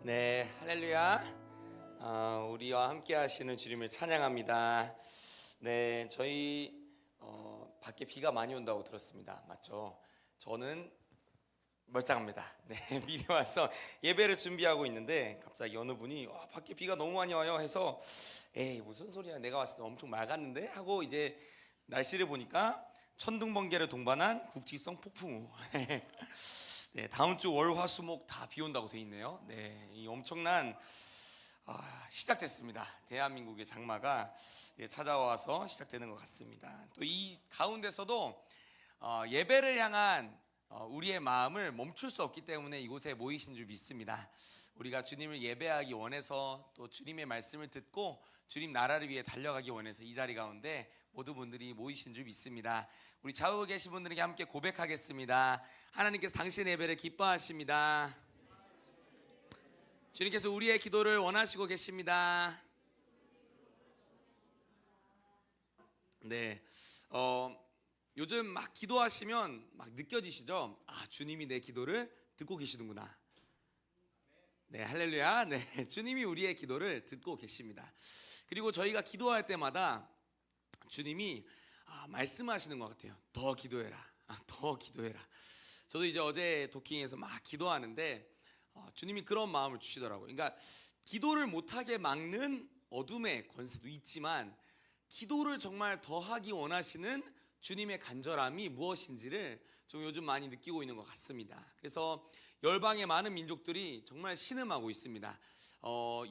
네, 할렐루야. 우리와 함께 하시는 주님을 찬양합니다. 네, 저희 밖에 비가 많이 온다고 들었습니다. 맞죠? 저는 멀쩡합니다. 네, 미리 와서 예배를 준비하고 있는데 갑자기 어느 분이 밖에 비가 너무 많이 와요 해서 에이 무슨 소리야, 내가 왔을 때 엄청 맑았는데 하고 이제 날씨를 보니까 천둥번개를 동반한 국지성 폭풍우. 네, 다음 주 월, 화, 수, 목 다 비 온다고 돼 있네요. 네, 이 엄청난 시작됐습니다. 대한민국의 장마가 찾아와서 시작되는 것 같습니다. 또 이 가운데서도 예배를 향한 우리의 마음을 멈출 수 없기 때문에 이곳에 모이신 줄 믿습니다. 우리가 주님을 예배하기 원해서 또 주님의 말씀을 듣고 주님 나라를 위해 달려가기 원해서 이 자리 가운데 모든 분들이 모이신 줄 믿습니다. 우리 좌우에 계신 분들에게 함께 고백하겠습니다. 하나님께서 당신의 예배를 기뻐하십니다. 주님께서 우리의 기도를 원하시고 계십니다. 네, 요즘 막 기도하시면 막 느껴지시죠? 주님이 내 기도를 듣고 계시는구나. 네, 할렐루야. 네, 주님이 우리의 기도를 듣고 계십니다. 그리고 저희가 기도할 때마다 주님이 말씀하시는 것 같아요. 더 기도해라. 더 기도해라. 저도 이제 어제 도킹에서 막 기도하는데 주님이 그런 마음을 주시더라고요. 그러니까 기도를 못하게 막는 어둠의 권세도 있지만 기도를 정말 더 하기 원하시는 주님의 간절함이 무엇인지를 좀 요즘 많이 느끼고 있는 것 같습니다. 그래서 열방의 많은 민족들이 정말 신음하고 있습니다.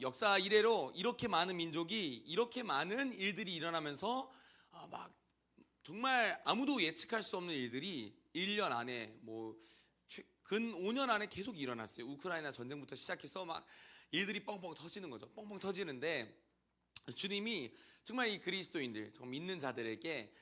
역사 이래로 이렇게 많은 민족이 이렇게 많은 일들이 일어나면서 막 정말 아무도 예측할 수 없는 일들이 1년 안에 근 5년 안에 계속 일어났어요. 우크라이나 전쟁부터 시작해서 막 일들이 뻥뻥 터지는 거죠. 뻥뻥 터지는데 주님이 정말 이 그리스도인들, 정말 믿는 자들에게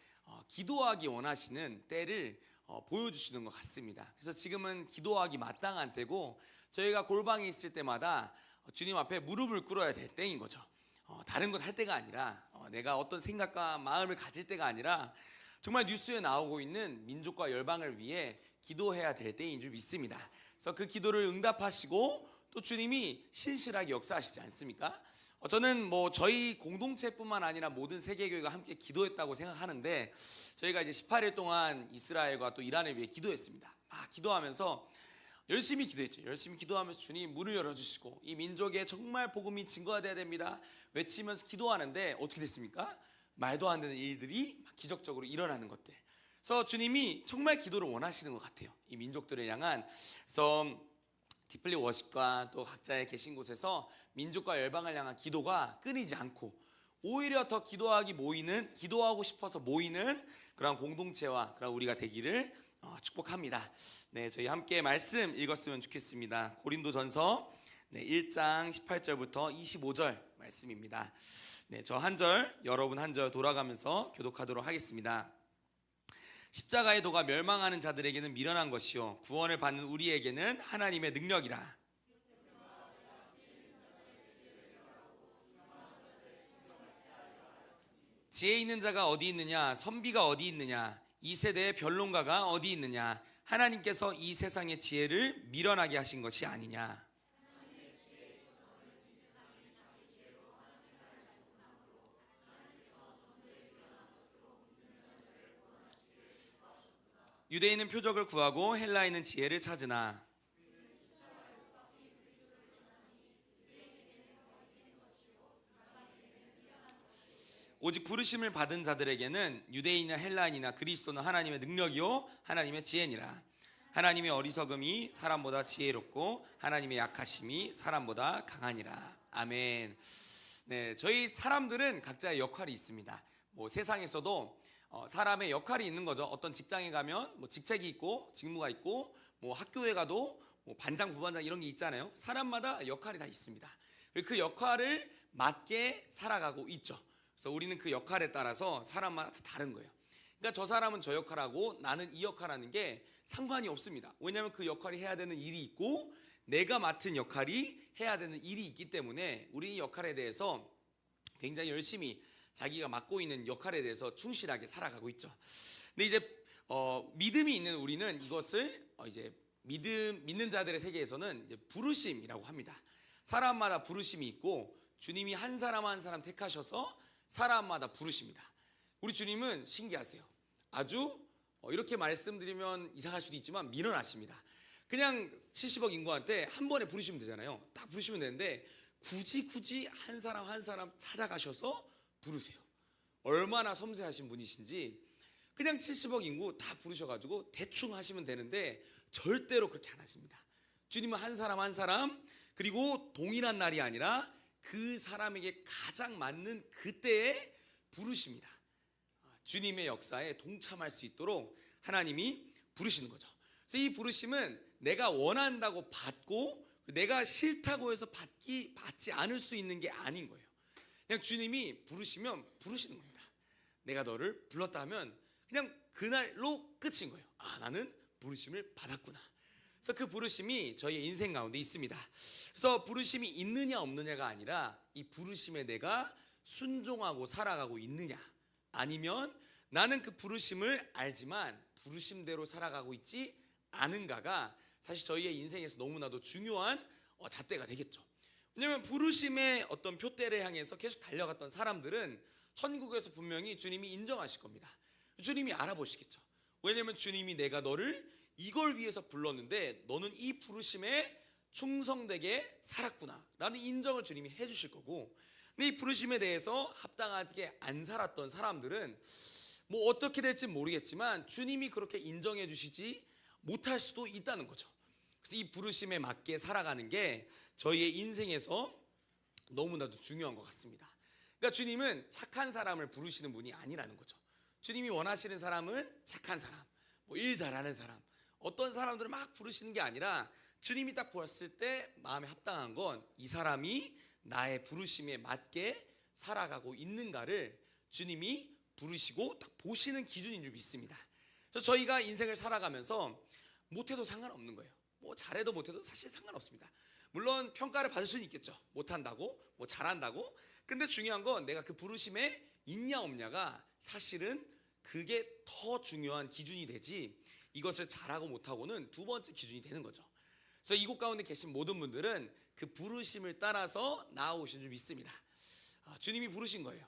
기도하기 원하시는 때를 보여주시는 것 같습니다. 그래서 지금은 기도하기 마땅한 때고 저희가 골방에 있을 때마다 주님 앞에 무릎을 꿇어야 될 때인 거죠. 다른 것 할 때가 아니라 내가 어떤 생각과 마음을 가질 때가 아니라 정말 뉴스에 나오고 있는 민족과 열방을 위해 기도해야 될 때인 줄 믿습니다. 그래서 그 기도를 응답하시고 또 주님이 신실하게 역사하시지 않습니까? 저는 저희 공동체뿐만 아니라 모든 세계교회가 함께 기도했다고 생각하는데 저희가 이제 18일 동안 이스라엘과 또 이란을 위해 기도했습니다. 기도하면서 열심히 기도했죠. 열심히 기도하면서 주님 문을 열어주시고 이 민족에 정말 복음이 증거되어야 됩니다 외치면서 기도하는데 어떻게 됐습니까? 말도 안 되는 일들이 기적적으로 일어나는 것들. 그래서 주님이 정말 기도를 원하시는 것 같아요. 이 민족들을 향한. 그래서 디플리 워십과 또 각자의 계신 곳에서 민족과 열방을 향한 기도가 끊이지 않고 오히려 더 기도하고 싶어서 모이는 그런 공동체와 그런 우리가 되기를 축복합니다. 네, 저희 함께 말씀 읽었으면 좋겠습니다. 고린도전서 1장 18절부터 25절 말씀입니다. 네, 저 한 절, 여러분 한 절 돌아가면서 교독하도록 하겠습니다. 십자가의 도가 멸망하는 자들에게는 미련한 것이요 구원을 받는 우리에게는 하나님의 능력이라. 지혜 있는 자가 어디 있느냐? 선비가 어디 있느냐? 이 세대의 변론가가 어디 있느냐? 하나님께서 이 세상의 지혜를 미련하게 하신 것이 아니냐? 유대인은 표적을 구하고 헬라인은 지혜를 찾으나 오직 부르심을 받은 자들에게는 유대인이나 헬라인이나 그리스도는 하나님의 능력이요 하나님의 지혜니라. 하나님의 어리석음이 사람보다 지혜롭고 하나님의 약하심이 사람보다 강하니라. 아멘. 네, 저희 사람들은 각자의 역할이 있습니다. 세상에서도 사람의 역할이 있는 거죠. 어떤 직장에 가면 직책이 있고 직무가 있고 학교에 가도 반장, 부반장 이런 게 있잖아요. 사람마다 역할이 다 있습니다. 그리고 그 역할을 맞게 살아가고 있죠. 그래서 우리는 그 역할에 따라서 사람마다 다 다른 거예요. 그러니까 저 사람은 저 역할하고 나는 이 역할하는 게 상관이 없습니다. 왜냐하면 그 역할이 해야 되는 일이 있고 내가 맡은 역할이 해야 되는 일이 있기 때문에 우리 역할에 대해서 굉장히 열심히 자기가 맡고 있는 역할에 대해서 충실하게 살아가고 있죠. 근데 이제 믿음이 있는 우리는 이것을 이제 믿는 자들의 세계에서는 이제 부르심이라고 합니다. 사람마다 부르심이 있고 주님이 한 사람 한 사람 택하셔서 사람마다 부르십니다. 우리 주님은 신기하세요. 아주 이렇게 말씀드리면 이상할 수도 있지만 미련하십니다. 그냥 70억 인구한테 한 번에 부르시면 되잖아요. 딱 부르시면 되는데 굳이 한 사람 한 사람 찾아가셔서 부르세요. 얼마나 섬세하신 분이신지. 그냥 70억 인구 다 부르셔가지고 대충 하시면 되는데 절대로 그렇게 안 하십니다. 주님은 한 사람 한 사람, 그리고 동일한 날이 아니라 그 사람에게 가장 맞는 그때에 부르십니다. 주님의 역사에 동참할 수 있도록 하나님이 부르시는 거죠. 그래서 이 부르심은 내가 원한다고 받고 내가 싫다고 해서 받지 않을 수 있는 게 아닌 거예요. 그냥 주님이 부르시면 부르시는 겁니다. 내가 너를 불렀다 하면 그냥 그날로 끝인 거예요. 아, 나는 부르심을 받았구나. 그래서 그 부르심이 저희의 인생 가운데 있습니다. 그래서 부르심이 있느냐 없느냐가 아니라 이 부르심에 내가 순종하고 살아가고 있느냐, 아니면 나는 그 부르심을 알지만 부르심대로 살아가고 있지 않은가가 사실 저희의 인생에서 너무나도 중요한 잣대가 되겠죠. 왜냐하면 부르심의 어떤 표대를 향해서 계속 달려갔던 사람들은 천국에서 분명히 주님이 인정하실 겁니다. 주님이 알아보시겠죠. 왜냐하면 주님이 내가 너를 이걸 위해서 불렀는데 너는 이 부르심에 충성되게 살았구나 라는 인정을 주님이 해주실 거고, 근데 이 부르심에 대해서 합당하게 안 살았던 사람들은 뭐 어떻게 될지 모르겠지만 주님이 그렇게 인정해 주시지 못할 수도 있다는 거죠. 그래서 이 부르심에 맞게 살아가는 게 저희의 인생에서 너무나도 중요한 것 같습니다. 그러니까 주님은 착한 사람을 부르시는 분이 아니라는 거죠. 주님이 원하시는 사람은 착한 사람, 뭐 일 잘하는 사람, 어떤 사람들을 막 부르시는 게 아니라 주님이 딱 보았을 때 마음에 합당한 건 이 사람이 나의 부르심에 맞게 살아가고 있는가를 주님이 부르시고 딱 보시는 기준인 줄 믿습니다. 그래서 저희가 인생을 살아가면서 못해도 상관없는 거예요. 뭐 잘해도 못해도 사실 상관없습니다. 물론 평가를 받을 수는 있겠죠. 못한다고, 뭐 잘한다고. 근데 중요한 건 내가 그 부르심에 있냐 없냐가 사실은 그게 더 중요한 기준이 되지, 이것을 잘하고 못하고는 두 번째 기준이 되는 거죠. 그래서 이곳 가운데 계신 모든 분들은 그 부르심을 따라서 나아오신 줄 믿습니다. 주님이 부르신 거예요.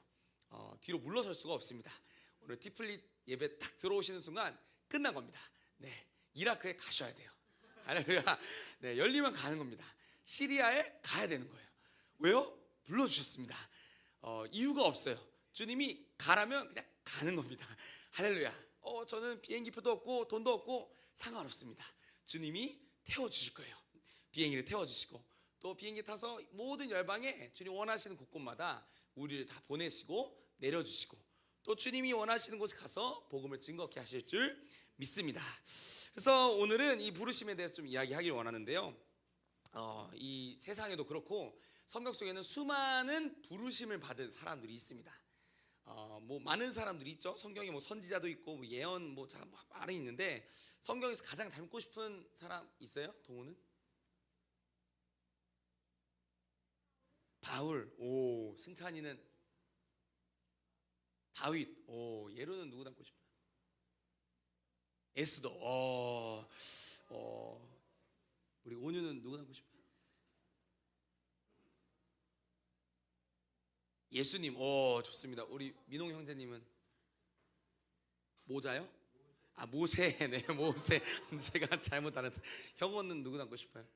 뒤로 물러설 수가 없습니다. 오늘 티플릿 예배 딱 들어오시는 순간 끝난 겁니다. 네, 이라크에 가셔야 돼요. 할렐루야. 네, 열리면 가는 겁니다. 시리아에 가야 되는 거예요. 왜요? 불러주셨습니다. 이유가 없어요. 주님이 가라면 그냥 가는 겁니다. 할렐루야. 저는 비행기표도 없고 돈도 없고 상관없습니다. 주님이 태워주실 거예요. 비행기를 태워주시고 또 비행기 타서 모든 열방에 주님 원하시는 곳곳마다 우리를 다 보내시고 내려주시고 또 주님이 원하시는 곳에 가서 복음을 증거케 하실 줄 믿습니다. 그래서 오늘은 이 부르심에 대해서 좀 이야기하길 원하는데요. 이 세상에도 그렇고 성경 속에는 수많은 부르심을 받은 사람들이 있습니다. 뭐 많은 사람들이 있죠. 성경에 뭐 선지자도 있고 뭐 예언 뭐 많이 있는데 성경에서 가장 닮고 싶은 사람 있어요? 동우는? 바울. 오, 승찬이는 다윗. 오, 예로는 누구 닮고 싶어요? 에스더. 우리 온유는 누구 닮고 싶어요? 예수님. 좋습니다. 우리 민홍 형제님은 모자요? 모세. 네, 모세. 제가 잘못 알았다. 형원은 누구 닮고 싶어요?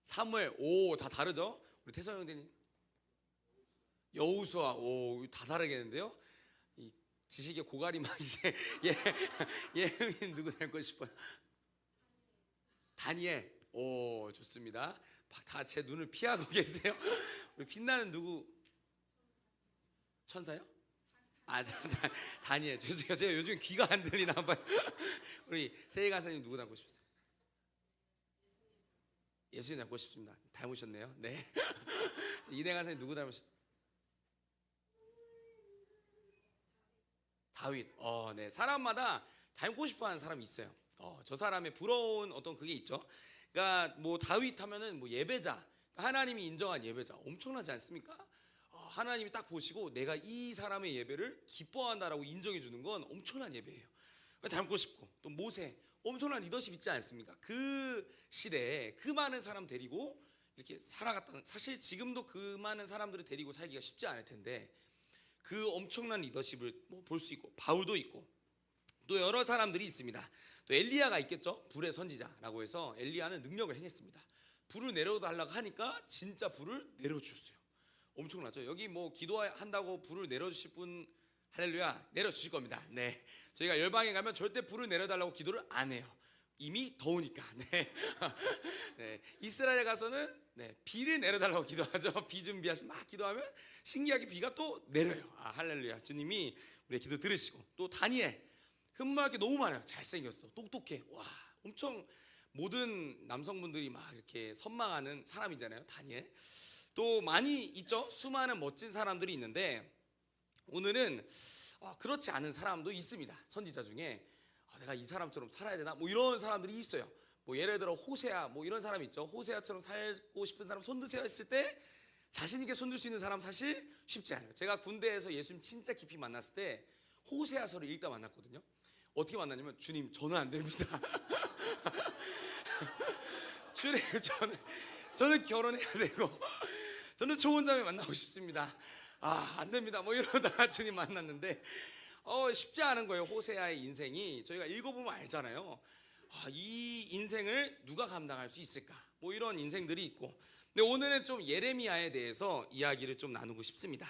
사무엘. 오, 다 다르죠? 우리 태성 형제님 여호수아. 오, 다 다르겠는데요? 이 지식의 고갈이 막 이제 예음인 누구 닮고 싶어요? 다니엘. 오, 좋습니다. 다 제 눈을 피하고 계세요. 우리 빛나는 누구? 천사요? 다니엘. 죄송해요. 제가 요즘 귀가 안 들리나 봐요. 우리 세희 간사님 누구 닮고 싶으세요? 예수님 닮고 싶습니다. 닮으셨네요. 네. 이대 간사님 누구 닮으셨어요? 다윗. 네. 사람마다 닮고 싶어하는 사람이 있어요. 저 사람의 부러운 어떤 그게 있죠. 그러니까 뭐 다윗 하면은 뭐 예배자, 그러니까 하나님이 인정한 예배자, 엄청나지 않습니까? 하나님이 딱 보시고 내가 이 사람의 예배를 기뻐한다라고 인정해 주는 건 엄청난 예배예요. 닮고 싶고, 또 모세 엄청난 리더십 있지 않습니까? 그 시대에 그 많은 사람 데리고 이렇게 살아갔다는, 사실 지금도 그 많은 사람들을 데리고 살기가 쉽지 않을 텐데 그 엄청난 리더십을 볼 수 있고, 바울도 있고 또 여러 사람들이 있습니다. 또 엘리야가 있겠죠. 불의 선지자라고 해서 엘리야는 능력을 행했습니다. 불을 내려달라고 하니까 진짜 불을 내려주셨어요. 엄청나죠. 여기 뭐 기도한다고 불을 내려주실 분, 할렐루야, 내려주실 겁니다. 네, 저희가 열방에 가면 절대 불을 내려달라고 기도를 안 해요. 이미 더우니까. 네. 네. 이스라엘에 가서는 비를 내려달라고 기도하죠. 비 준비하시면 막 기도하면 신기하게 비가 또 내려요. 아, 할렐루야. 주님이 우리의 기도 들으시고, 또 다니엘, 흠모할 게 너무 많아요. 잘생겼어, 똑똑해. 와, 엄청 모든 남성분들이 막 이렇게 선망하는 사람이잖아요, 다니엘. 또 많이 있죠. 수많은 멋진 사람들이 있는데 오늘은 그렇지 않은 사람도 있습니다. 선지자 중에 내가 이 사람처럼 살아야 되나? 뭐 이런 사람들이 있어요. 뭐 예를 들어 호세아, 뭐 이런 사람 있죠. 호세아처럼 살고 싶은 사람 손 드세요 했을 때 자신 있게 손 들 수 있는 사람 사실 쉽지 않아요. 제가 군대에서 예수님 진짜 깊이 만났을 때 호세아서를 읽다 만났거든요. 어떻게 만났냐면, 주님 저는 안 됩니다. 주님 저는 결혼해야 되고 저는 좋은 자매 만나고 싶습니다. 안 됩니다. 뭐 이러다가 주님 만났는데 쉽지 않은 거예요. 호세아의 인생이 저희가 읽어보면 알잖아요. 이 인생을 누가 감당할 수 있을까? 뭐 이런 인생들이 있고. 근데 오늘은 좀 예레미야에 대해서 이야기를 좀 나누고 싶습니다.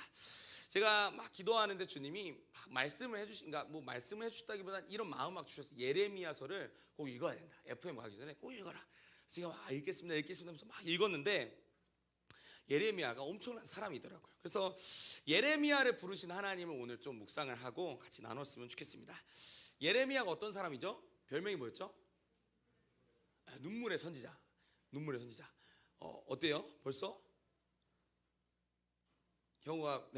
제가 막 기도하는데 주님이 막 말씀을 해주신가, 뭐 말씀을 해주셨다기보다는 이런 마음 막 주셔서 예레미야서를 꼭 읽어야 된다. FM 가기 전에 꼭 읽어라. 제가 막 읽겠습니다 하면서 막 읽었는데 예레미야가 엄청난 사람이더라고요. 그래서 예레미야를 부르신 하나님을 오늘 좀 묵상을 하고 같이 나눴으면 좋겠습니다. 예레미야가 어떤 사람이죠? 별명이 뭐였죠? 눈물의 선지자. 눈물의 선지자. 어때요? 벌써? 형우가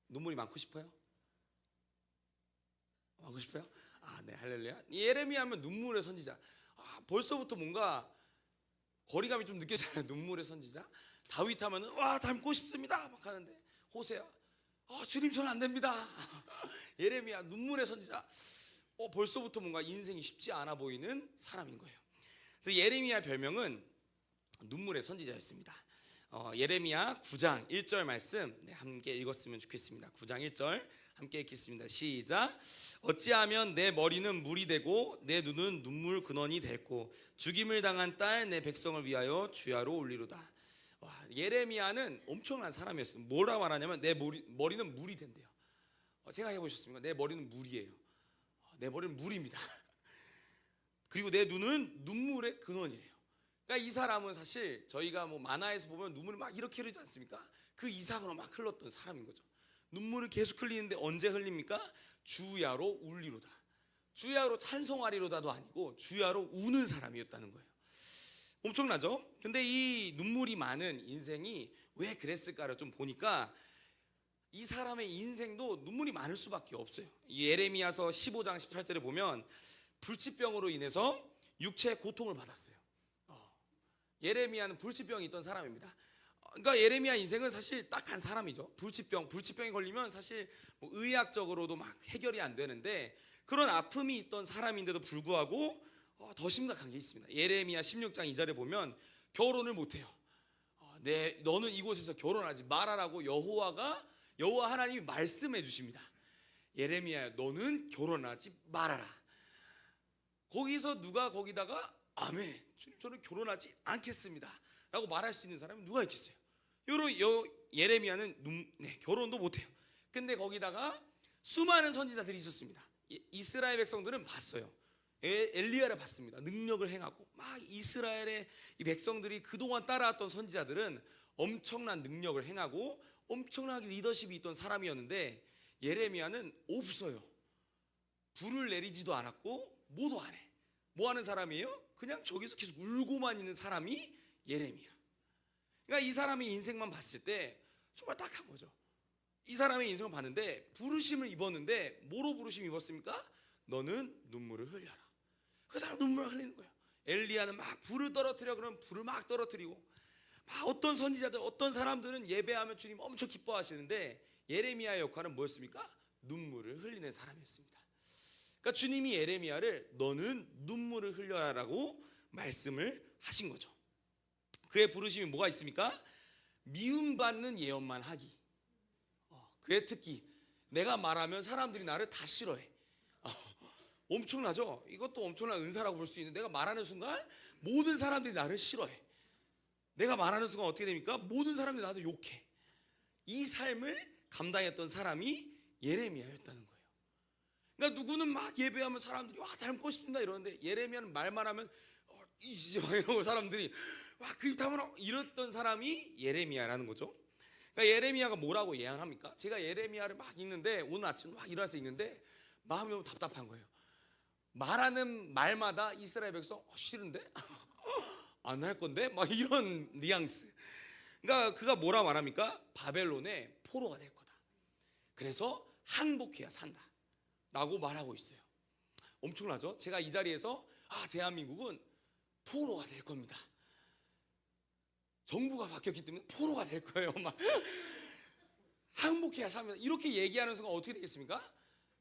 눈물이 많고 싶어요? 많고 싶어요? 네, 할렐루야. 예레미야 하면 눈물의 선지자. 벌써부터 뭔가 거리감이 좀 느껴져요. 눈물의 선지자. 다윗 하면은 와 닮고 싶습니다 막 하는데, 호세아 주님 저는 안 됩니다. 예레미야 눈물의 선지자. 벌써부터 뭔가 인생이 쉽지 않아 보이는 사람인 거예요. 그래서 예레미야 별명은 눈물의 선지자였습니다. 예레미야 9장 1절 말씀 함께 읽었으면 좋겠습니다. 9장 1절 함께 읽겠습니다. 시작. 어찌하면 내 머리는 물이 되고 내 눈은 눈물 근원이 됐고 죽임을 당한 딸 내 백성을 위하여 주야로 울리로다. 예레미야는 엄청난 사람이었어요. 뭐라고 말하냐면 내 머리는 물이 된대요. 생각해 보셨습니까? 내 머리는 물이에요. 내 머리는 물입니다. 그리고 내 눈은 눈물의 근원이래요. 그러니까 이 사람은 사실 저희가 뭐 만화에서 보면 눈물이 막 이렇게 흐르지 않습니까? 그 이상으로 막 흘렀던 사람인 거죠. 눈물을 계속 흘리는데 언제 흘립니까? 주야로 울리로다. 주야로 찬송하리로다도 아니고 주야로 우는 사람이었다는 거예요. 엄청나죠? 근데 이 눈물이 많은 인생이 왜 그랬을까를 좀 보니까 이 사람의 인생도 눈물이 많을 수밖에 없어요. 예레미야서 15장 18절에 보면 불치병으로 인해서 육체의 고통을 받았어요. 예레미야는 불치병이 있던 사람입니다. 그러니까 예레미야 인생은 사실 딱한 사람이죠. 불치병이 걸리면 사실 뭐 의학적으로도 막 해결이 안 되는데 그런 아픔이 있던 사람인데도 불구하고 더 심각한 게 있습니다. 예레미야 16장 2절에 보면 결혼을 못해요. 너는 이곳에서 결혼하지 말아라고 여호와 하나님이 말씀해 주십니다. 예레미야 너는 결혼하지 말아라. 거기서 누가 거기다가 아멘 주님 저는 결혼하지 않겠습니다 라고 말할 수 있는 사람이 누가 있겠어요? 예레미야는 결혼도 못해요. 근데 거기다가 수많은 선지자들이 있었습니다. 이스라엘 백성들은 봤어요. 엘리야를 봤습니다. 능력을 행하고 막 이스라엘의 이 백성들이 그동안 따라왔던 선지자들은 엄청난 능력을 행하고 엄청나게 리더십이 있던 사람이었는데 예레미야는 없어요. 불을 내리지도 않았고 뭐도 안 해. 뭐 하는 사람이에요? 그냥 저기서 계속 울고만 있는 사람이 예레미야. 그러니까 이 사람의 인생만 봤을 때 정말 딱한 거죠. 이 사람의 인생을 봤는데 부르심을 입었는데 뭐로 부르심 입었습니까? 너는 눈물을 흘려라. 그 사람 눈물을 흘리는 거예요. 엘리야는 막 불을 떨어뜨려 그러면 불을 막 떨어뜨리고 막 어떤 선지자들 어떤 사람들은 예배하면 주님 엄청 기뻐하시는데 예레미야의 역할은 뭐였습니까? 눈물을 흘리는 사람이었습니다. 그러니까 주님이 예레미야를 너는 눈물을 흘려라라고 말씀을 하신 거죠. 그의 부르심이 뭐가 있습니까? 미움받는 예언만 하기. 그의 특기. 내가 말하면 사람들이 나를 다 싫어해. 엄청나죠? 이것도 엄청난 은사라고 볼 수 있는데, 내가 말하는 순간 모든 사람들이 나를 싫어해. 내가 말하는 순간 어떻게 됩니까? 모든 사람들이 나를 욕해. 이 삶을 감당했던 사람이 예레미야였다는 거예요. 그러니까 누구는 막 예배하면 사람들이 와 닮고 싶습니다 이러는데, 예레미야는 말만 하면 이제 막 이러고 사람들이 와 그립 다물어 이랬던 사람이 예레미야라는 거죠. 그러니까 예레미야가 뭐라고 예언합니까? 제가 예레미야를 막 읽는데, 오늘 아침 막 일어나서 읽는데 마음이 너무 답답한 거예요. 말하는 말마다 이스라엘 백성 싫은데? 안 할 건데? 막 이런 뉘앙스. 그러니까 그가 뭐라 말합니까? 바벨론의 포로가 될 거다. 그래서 항복해야 산다 라고 말하고 있어요. 엄청나죠? 제가 이 자리에서 대한민국은 포로가 될 겁니다. 정부가 바뀌었기 때문에 포로가 될 거예요. 막 항복해야 삽니다. 이렇게 얘기하는 순간 어떻게 되겠습니까?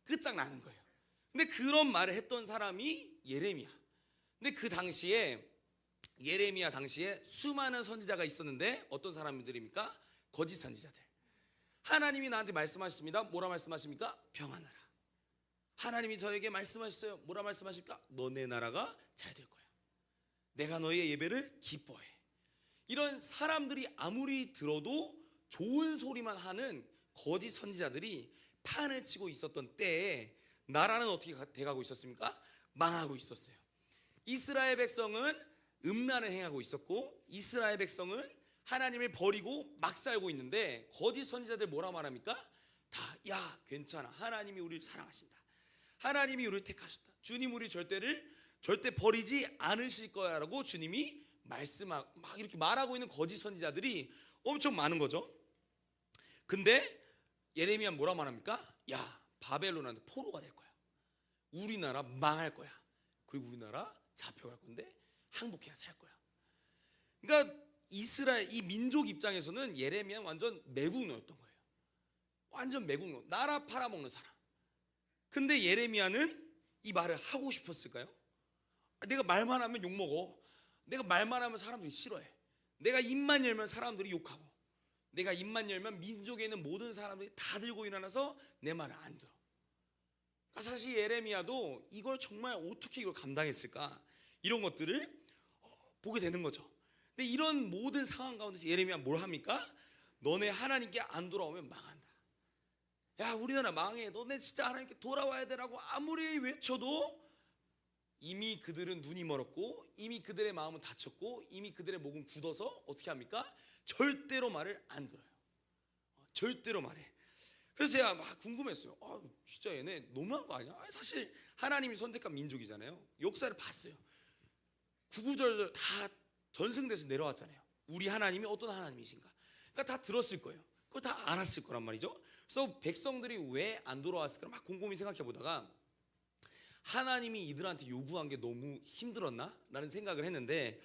끝장나는 거예요. 근데 그런 말을 했던 사람이 예레미야. 근데 그 당시에 예레미야 당시에 수많은 선지자가 있었는데, 어떤 사람들입니까? 거짓 선지자들. 하나님이 나한테 말씀하셨습니다. 뭐라 말씀하십니까? 평안하라. 하나님이 저에게 말씀하셨어요. 뭐라 말씀하십니까? 너네 나라가 잘 될 거야. 내가 너의 예배를 기뻐해. 이런 사람들이 아무리 들어도 좋은 소리만 하는 거짓 선지자들이 판을 치고 있었던 때에 나라는 어떻게 돼가고 있었습니까? 망하고 있었어요. 이스라엘 백성은 음란을 행하고 있었고, 이스라엘 백성은 하나님을 버리고 막 살고 있는데, 거짓 선지자들 뭐라 말합니까? 다 야 괜찮아, 하나님이 우리를 사랑하신다, 하나님이 우리를 택하셨다, 주님 우리 절대 버리지 않으실 거야라고 주님이 말씀하고 막 이렇게 말하고 있는 거짓 선지자들이 엄청 많은 거죠. 근데 예레미야 뭐라 말합니까? 야 바벨론한테 포로가 될 거야, 우리나라 망할 거야, 그리고 우리나라 잡혀갈 건데 항복해야 살 거야. 그러니까 이스라엘 이 민족 입장에서는 예레미야는 완전 매국노였던 거예요. 완전 매국노, 나라 팔아먹는 사람. 근데 예레미야는 이 말을 하고 싶었을까요? 내가 말만 하면 욕먹어, 내가 말만 하면 사람들이 싫어해, 내가 입만 열면 사람들이 욕하고, 내가 입만 열면 민족에 있는 모든 사람들이 다 들고 일어나서 내 말을 안 들어. 그러니까 사실 예레미야도 이걸 정말 어떻게 이걸 감당했을까, 이런 것들을 보게 되는 거죠. 근데 이런 모든 상황 가운데서 예레미야 뭘 합니까? 너네 하나님께 안 돌아오면 망한다. 야 우리나라 망해, 너네 진짜 하나님께 돌아와야 되라고 아무리 외쳐도 이미 그들은 눈이 멀었고, 이미 그들의 마음은 다쳤고, 이미 그들의 목은 굳어서 어떻게 합니까? 절대로 말을 안 들어요. 절대로 말해. 그래서 제가 막 궁금했어요. 진짜 얘네 너무한 거 아니야? 사실 하나님이 선택한 민족이잖아요. 역사를 봤어요. 구구절절 다 전승돼서 내려왔잖아요. 우리 하나님이 어떤 하나님이신가, 그러니까 다 들었을 거예요. 그걸 다 알았을 거란 말이죠. 그래서 백성들이 왜 안 돌아왔을까 막 곰곰이 생각해 보다가, 하나님이 이들한테 요구한 게 너무 힘들었나? 라는 생각을 했는데,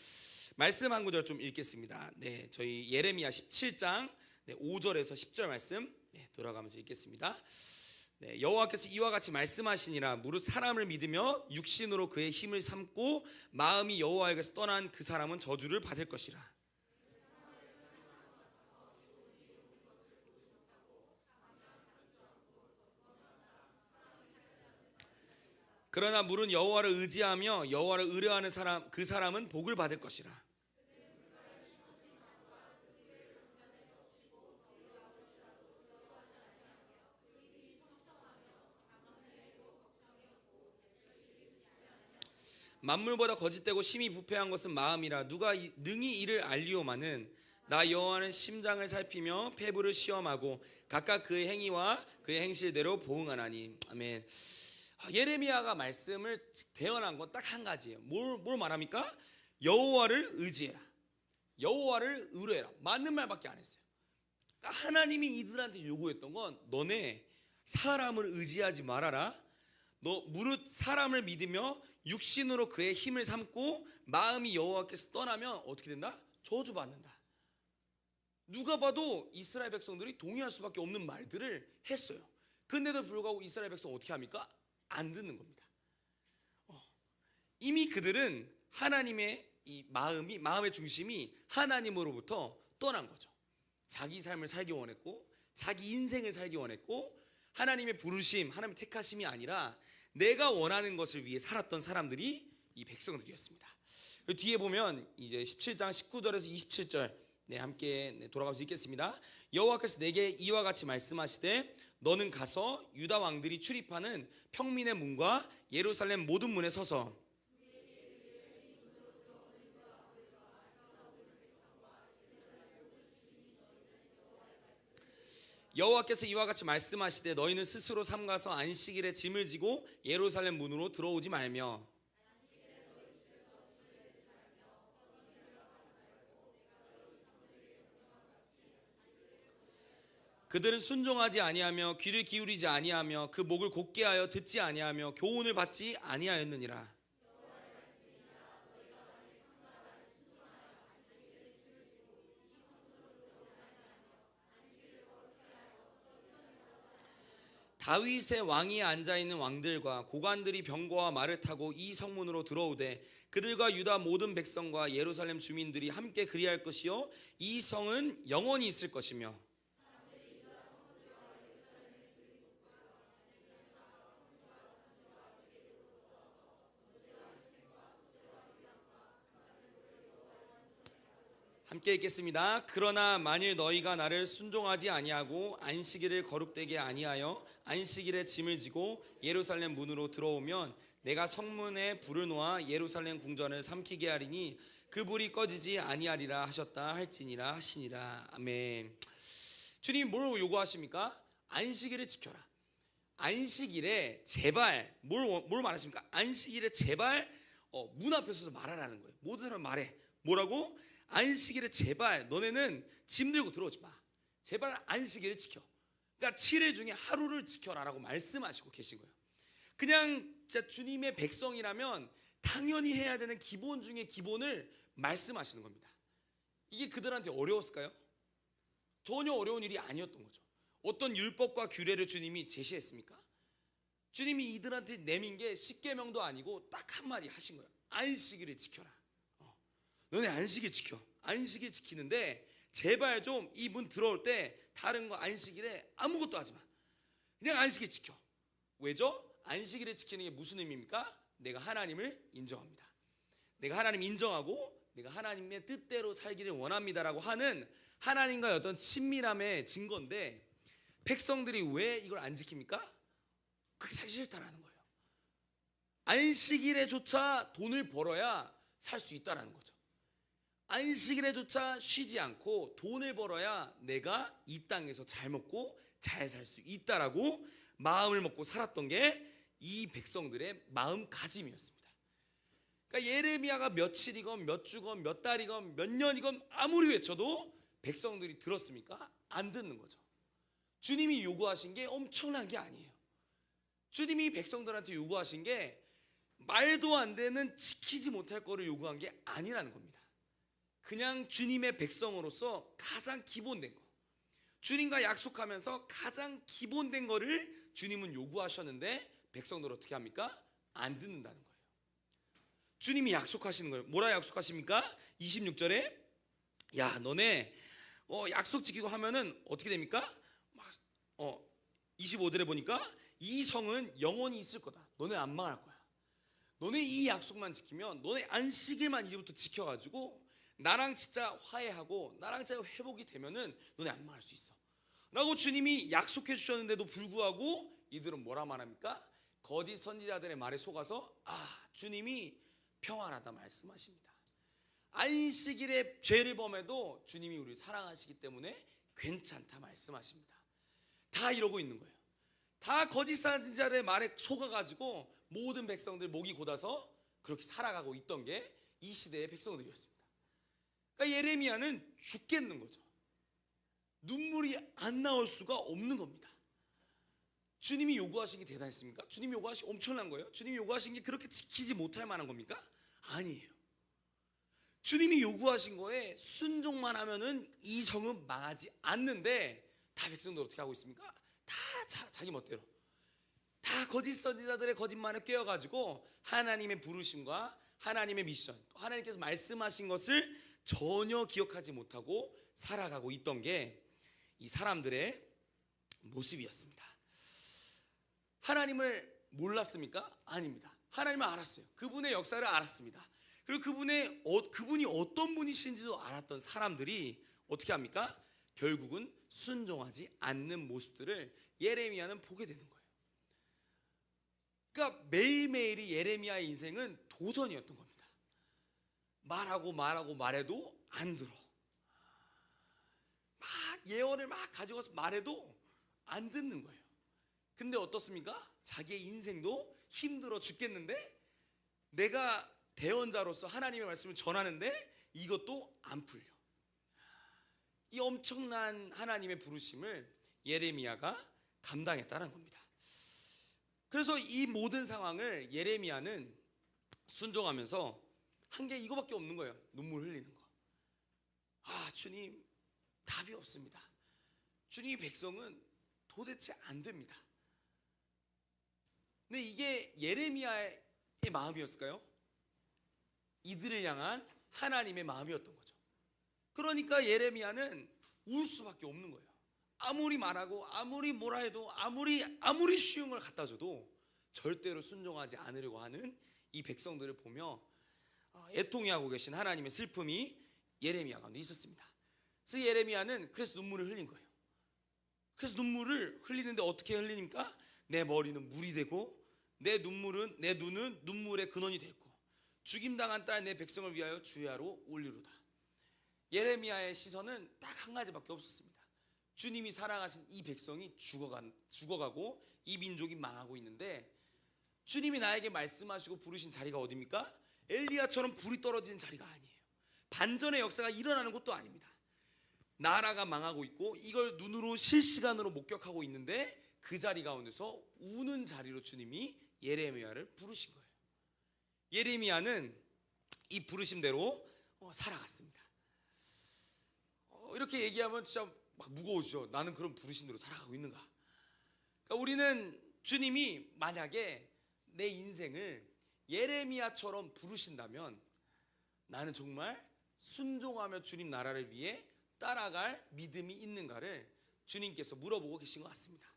말씀 한 구절 좀 읽겠습니다. 네, 저희 예레미야 17장 5절에서 10절 말씀 돌아가면서 읽겠습니다. 네, 여호와께서 이와 같이 말씀하시니라. 무릇 사람을 믿으며 육신으로 그의 힘을 삼고 마음이 여호와에게서 떠난 그 사람은 저주를 받을 것이라. 그러나 물은 여호와를 의지하며 여호와를 의뢰하는 사람, 그 사람은 복을 받을 것이라. 만물보다 거짓되고 심히 부패한 것은 마음이라. 누가 능히 이를 알리오마는 나 여호와는 심장을 살피며 폐부를 시험하고 각각 그의 행위와 그의 행실대로 보응하나니. 아멘. 예레미야가 말씀을 대언한 건 딱 한 가지예요. 뭘 말합니까? 여호와를 의지해라, 여호와를 의뢰해라. 맞는 말밖에 안 했어요. 그러니까 하나님이 이들한테 요구했던 건, 너네 사람을 의지하지 말아라. 너 무릇 사람을 믿으며 육신으로 그의 힘을 삼고 마음이 여호와께서 떠나면 어떻게 된다? 저주받는다. 누가 봐도 이스라엘 백성들이 동의할 수밖에 없는 말들을 했어요. 근데도 불구하고 이스라엘 백성 어떻게 합니까? 안 듣는 겁니다. 이미 그들은 하나님의 이 마음의 중심이 하나님으로부터 떠난 거죠. 자기 삶을 살기 원했고, 자기 인생을 살기 원했고, 하나님의 부르심, 하나님의 택하심이 아니라 내가 원하는 것을 위해 살았던 사람들이 이 백성들이었습니다. 뒤에 보면 이제 17장 19절에서 27절 함께 돌아가면서 읽겠습니다. 여호와께서 내게 이와 같이 말씀하시되 너는 가서 유다 왕들이 출입하는 평민의 문과 예루살렘 모든 문에 서서 여호와께서 이와 같이 말씀하시되 너희는 스스로 삼가서 안식일에 짐을 지고 예루살렘 문으로 들어오지 말며 그들은 순종하지 아니하며 귀를 기울이지 아니하며 그 목을 곧게 하여 듣지 아니하며 교훈을 받지 아니하였느니라. 다윗의 왕위에 앉아있는 왕들과 고관들이 병거와 말을 타고 이 성문으로 들어오되 그들과 유다 모든 백성과 예루살렘 주민들이 함께 그리할 것이요 이 성은 영원히 있을 것이며 함께 읽겠습니다. 그러나 만일 너희가 나를 순종하지 아니하고 안식일을 거룩되게 아니하여 안식일에 짐을 지고 예루살렘 문으로 들어오면 내가 성문에 불을 놓아 예루살렘 궁전을 삼키게 하리니 그 불이 꺼지지 아니하리라 하셨다 할지니라 하시니라. 아멘. 주님이 뭘 요구하십니까? 안식일을 지켜라. 안식일에 제발 뭘 말하십니까? 안식일에 제발 문 앞에 서서 말하라는 거예요. 모든 사람 말해. 뭐라고? 안식일에 제발 너네는 짐 들고 들어오지 마. 제발 안식일을 지켜. 그러니까 7일 중에 하루를 지켜라라고 말씀하시고 계신 거예요. 그냥 진짜 주님의 백성이라면 당연히 해야 되는 기본 중에 기본을 말씀하시는 겁니다. 이게 그들한테 어려웠을까요? 전혀 어려운 일이 아니었던 거죠. 어떤 율법과 규례를 주님이 제시했습니까? 주님이 이들한테 내민 게 십계명도 아니고 딱 한마디 하신 거예요. 안식일을 지켜라. 너네 안식일 지켜. 안식일 지키는데 제발 좀 이 문 들어올 때 다른 거 안식일에 아무것도 하지 마. 그냥 안식일 지켜. 왜죠? 안식일을 지키는 게 무슨 의미입니까? 내가 하나님을 인정합니다. 내가 하나님 인정하고 내가 하나님의 뜻대로 살기를 원합니다라고 하는 하나님과의 어떤 친밀함의 증거인데 백성들이 왜 이걸 안 지킵니까? 그렇게 살기 싫다라는 거예요. 안식일에조차 돈을 벌어야 살 수 있다라는 거죠. 안식일에조차 쉬지 않고 돈을 벌어야 내가 이 땅에서 잘 먹고 잘 살 수 있다라고 마음을 먹고 살았던 게 이 백성들의 마음가짐이었습니다. 그러니까 예레미야가 며칠이건 몇 주건 몇 달이건 몇 년이건 아무리 외쳐도 백성들이 들었습니까? 안 듣는 거죠. 주님이 요구하신 게 엄청난 게 아니에요. 주님이 백성들한테 요구하신 게 말도 안 되는 지키지 못할 거를 요구한 게 아니라는 겁니다. 그냥 주님의 백성으로서 가장 기본된 거, 주님과 약속하면서 가장 기본된 거를 주님은 요구하셨는데 백성들 어떻게 합니까? 안 듣는다는 거예요. 주님이 약속하시는 거예요. 뭐라 약속하십니까? 26절에 야 너네 약속 지키고 하면은 어떻게 됩니까? 25절에 보니까 이 성은 영원히 있을 거다. 너네 안 망할 거야. 너네 이 약속만 지키면 너네 안식일만 이제부터 지켜가지고 나랑 진짜 화해하고 나랑 진짜 회복이 되면은 너네 안 망할 수 있어 라고 주님이 약속해 주셨는데도 불구하고 이들은 뭐라 말합니까? 거짓 선지자들의 말에 속아서 주님이 평안하다 말씀하십니다. 안식일에 죄를 범해도 주님이 우리를 사랑하시기 때문에 괜찮다 말씀하십니다. 다 이러고 있는 거예요. 다 거짓 선지자들의 말에 속아가지고 모든 백성들 목이 곧아서 그렇게 살아가고 있던 게 이 시대의 백성들이었습니다. 그러니까 예레미야는 죽겠는 거죠. 눈물이 안 나올 수가 없는 겁니다. 주님이 요구하신 게 대단했습니까? 주님이 요구하신 게 엄청난 거예요? 주님이 요구하신 게 그렇게 지키지 못할 만한 겁니까? 아니에요. 주님이 요구하신 거에 순종만 하면은 이 성은 망하지 않는데 다 백성들 어떻게 하고 있습니까? 다 자기 멋대로 다 다 거짓 선지자들의 거짓말에 깨어가지고 하나님의 부르심과 하나님의 미션, 또 하나님께서 말씀하신 것을 전혀 기억하지 못하고 살아가고 있던 게 이 사람들의 모습이었습니다. 하나님을 몰랐습니까? 아닙니다. 하나님을 알았어요. 그분의 역사를 알았습니다. 그리고 그분이 어떤 분이신지도 알았던 사람들이 어떻게 합니까? 결국은 순종하지 않는 모습들을 예레미야는 보게 되는 거예요. 그러니까 매일매일이 예레미야의 인생은 도전이었던 겁니다. 말해도 안 들어. 막 예언을 막 가지고서 말해도 안 듣는 거예요. 근데 어떻습니까? 자기의 인생도 힘들어 죽겠는데 내가 대언자로서 하나님의 말씀을 전하는데 이것도 안 풀려. 이 엄청난 하나님의 부르심을 예레미야가 감당했다는 겁니다. 그래서 이 모든 상황을 예레미야는 순종하면서 한 게 이거밖에 없는 거예요. 눈물 흘리는 거. 아, 주님, 답이 없습니다. 주님, 백성은 도대체 안 됩니다. 근데 이게 예레미야의 마음이었을까요? 이들을 향한 하나님의 마음이었던 거죠. 그러니까 예레미야는 울 수밖에 없는 거예요. 아무리 말하고 아무리 뭐라 해도 아무리 쉬운 걸 갖다 줘도 절대로 순종하지 않으려고 하는 이 백성들을 보며 애통해하고 계신 하나님의 슬픔이 예레미야 가운데 있었습니다. 그래서 예레미야는 그래서 눈물을 흘린 거예요. 그래서 눈물을 흘리는데 어떻게 흘리니까 내 머리는 물이 되고 내 눈은 눈물의 근원이 됐고 죽임당한 딸 내 백성을 위하여 주야로 울리로다. 예레미야의 시선은 딱 한 가지밖에 없었습니다. 주님이 사랑하신 이 백성이 죽어가고 이 민족이 망하고 있는데 주님이 나에게 말씀하시고 부르신 자리가 어디입니까? 엘리야처럼 불이 떨어지는 자리가 아니에요. 반전의 역사가 일어나는 것도 아닙니다. 나라가 망하고 있고 이걸 눈으로 실시간으로 목격하고 있는데 그 자리 가운데서 우는 자리로 주님이 예레미야를 부르신 거예요. 예레미야는 이 부르심대로 살아갔습니다. 이렇게 얘기하면 진짜 막 무거워지죠. 나는 그런 부르심대로 살아가고 있는가? 그러니까 우리는 주님이 만약에 내 인생을 예레미야처럼 부르신다면 나는 정말 순종하며 주님 나라를 위해 따라갈 믿음이 있는가를 주님께서 물어보고 계신 것 같습니다.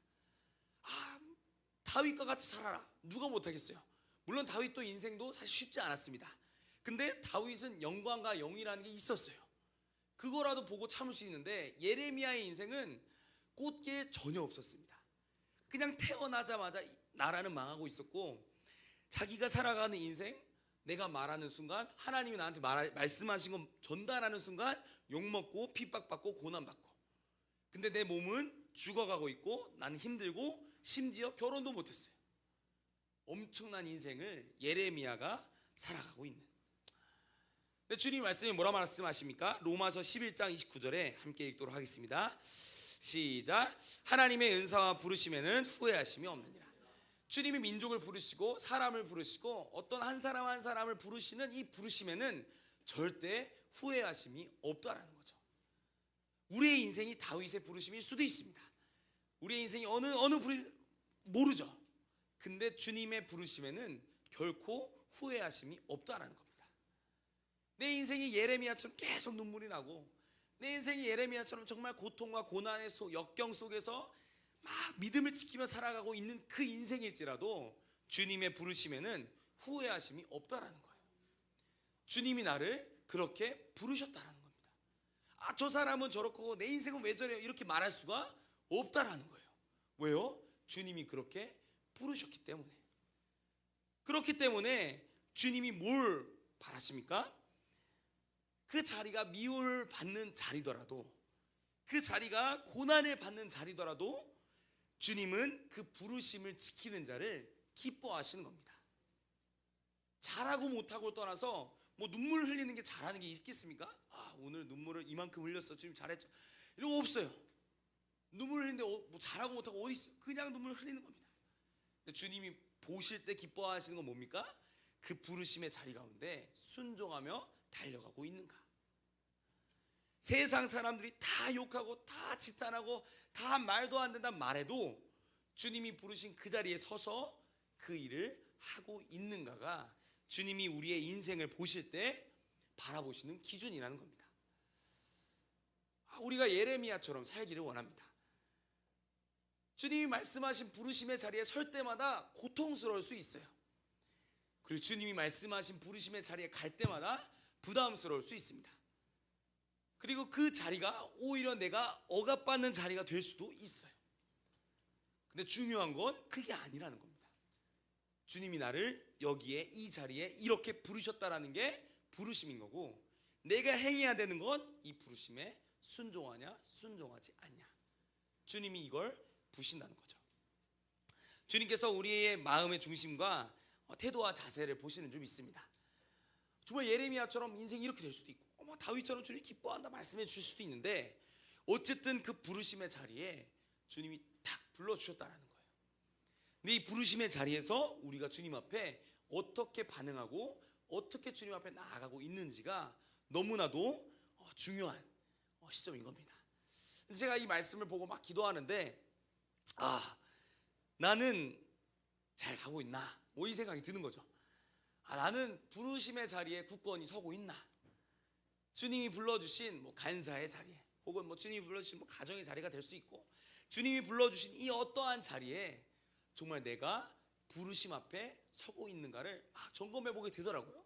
다윗과 같이 살아라. 누가 못하겠어요? 물론 다윗도 인생도 사실 쉽지 않았습니다. 근데 다윗은 영광과 영이라는 게 있었어요. 그거라도 보고 참을 수 있는데 예레미야의 인생은 꽃게 전혀 없었습니다. 그냥 태어나자마자 나라는 망하고 있었고 자기가 살아가는 인생, 내가 말하는 순간 하나님이 나한테 말씀하신 거 전달하는 순간 욕먹고 핍박받고 고난받고 근데 내 몸은 죽어가고 있고 나는 힘들고 심지어 결혼도 못했어요. 엄청난 인생을 예레미야가 살아가고 있는. 근데 주님 말씀이 뭐라 말씀하십니까? 로마서 11장 29절에 함께 읽도록 하겠습니다. 시작. 하나님의 은사와 부르심에는 후회하심이 없느니라. 주님이 민족을 부르시고 사람을 부르시고 어떤 한 사람 한 사람을 부르시는 이 부르심에는 절대 후회하심이 없다라는 거죠. 우리의 인생이 다윗의 부르심일 수도 있습니다. 우리의 인생이 어느 모르죠. 근데 주님의 부르심에는 결코 후회하심이 없다라는 겁니다. 내 인생이 예레미야처럼 계속 눈물이 나고 내 인생이 예레미야처럼 정말 고통과 고난의 역경 속에서 막 믿음을 지키며 살아가고 있는 그 인생일지라도 주님의 부르심에는 후회하심이 없다라는 거예요. 주님이 나를 그렇게 부르셨다라는 겁니다. 저 사람은 저렇고 내 인생은 왜 저래요? 이렇게 말할 수가 없다라는 거예요. 왜요? 주님이 그렇게 부르셨기 때문에. 그렇기 때문에 주님이 뭘 바라십니까? 그 자리가 미움을 받는 자리더라도 그 자리가 고난을 받는 자리더라도 주님은 그 부르심을 지키는 자를 기뻐하시는 겁니다. 잘하고 못하고를 떠나서 뭐 눈물 흘리는 게 잘하는 게 있겠습니까? 오늘 눈물을 이만큼 흘렸어. 주님 잘했죠. 이런 거 없어요. 눈물 흘리는데 뭐 잘하고 못하고 어디 있어? 그냥 눈물 흘리는 겁니다. 근데 주님이 보실 때 기뻐하시는 건 뭡니까? 그 부르심의 자리 가운데 순종하며 달려가고 있는가? 세상 사람들이 다 욕하고 다 지탄하고 다 말도 안 된다 말해도 주님이 부르신 그 자리에 서서 그 일을 하고 있는가가 주님이 우리의 인생을 보실 때 바라보시는 기준이라는 겁니다. 우리가 예레미야처럼 살기를 원합니다. 주님이 말씀하신 부르심의 자리에 설 때마다 고통스러울 수 있어요. 그리고 주님이 말씀하신 부르심의 자리에 갈 때마다 부담스러울 수 있습니다. 그리고 그 자리가 오히려 내가 억압받는 자리가 될 수도 있어요. 근데 중요한 건 그게 아니라는 겁니다. 주님이 나를 여기에 이 자리에 이렇게 부르셨다라는 게 부르심인 거고, 내가 행해야 되는 건 이 부르심에 순종하냐 순종하지 않냐, 주님이 이걸 보신다는 거죠. 주님께서 우리의 마음의 중심과 태도와 자세를 보시는 줄 믿습니다. 정말 예레미야처럼 인생이 이렇게 될 수도 있고, 다윗처럼 주님이 기뻐한다 말씀해 주실 수도 있는데, 어쨌든 그 부르심의 자리에 주님이 딱 불러주셨다라는 거예요. 근데 이 부르심의 자리에서 우리가 주님 앞에 어떻게 반응하고 어떻게 주님 앞에 나아가고 있는지가 너무나도 중요한 시점인 겁니다. 제가 이 말씀을 보고 막 기도하는데, 나는 잘 가고 있나, 이 생각이 드는 거죠. 나는 부르심의 자리에 굳건히 서고 있나, 주님이 불러주신 간사의 자리에, 혹은 주님이 불러주신 가정의 자리가 될 수 있고, 주님이 불러주신 이 어떠한 자리에 정말 내가 부르심 앞에 서고 있는가를 점검해 보게 되더라고요.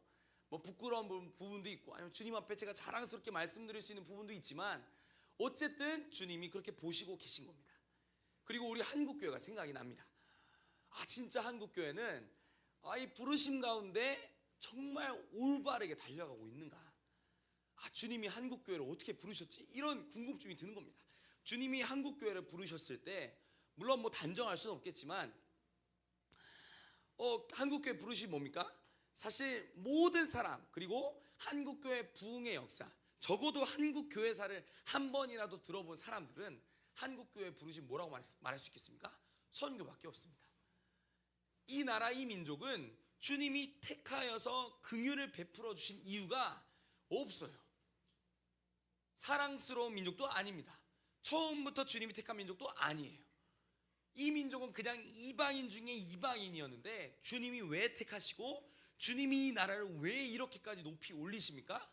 부끄러운 부분도 있고, 아니면 주님 앞에 제가 자랑스럽게 말씀드릴 수 있는 부분도 있지만, 어쨌든 주님이 그렇게 보시고 계신 겁니다. 그리고 우리 한국교회가 생각이 납니다. 진짜 한국교회는 이 부르심 가운데 정말 올바르게 달려가고 있는가, 주님이 한국교회를 어떻게 부르셨지, 이런 궁금증이 드는 겁니다. 주님이 한국교회를 부르셨을 때 물론 단정할 수는 없겠지만, 한국교회 부르심이 뭡니까? 사실 모든 사람, 그리고 한국교회 부흥의 역사, 적어도 한국교회사를 한 번이라도 들어본 사람들은 한국교회 부르심 뭐라고 말할 수 있겠습니까? 선교밖에 없습니다. 이 나라, 이 민족은 주님이 택하여서 긍휼을 베풀어 주신 이유가 없어요. 사랑스러운 민족도 아닙니다. 처음부터 주님이 택한 민족도 아니에요. 이 민족은 그냥 이방인 중에 이방인이었는데, 주님이 왜 택하시고 주님이 이 나라를 왜 이렇게까지 높이 올리십니까?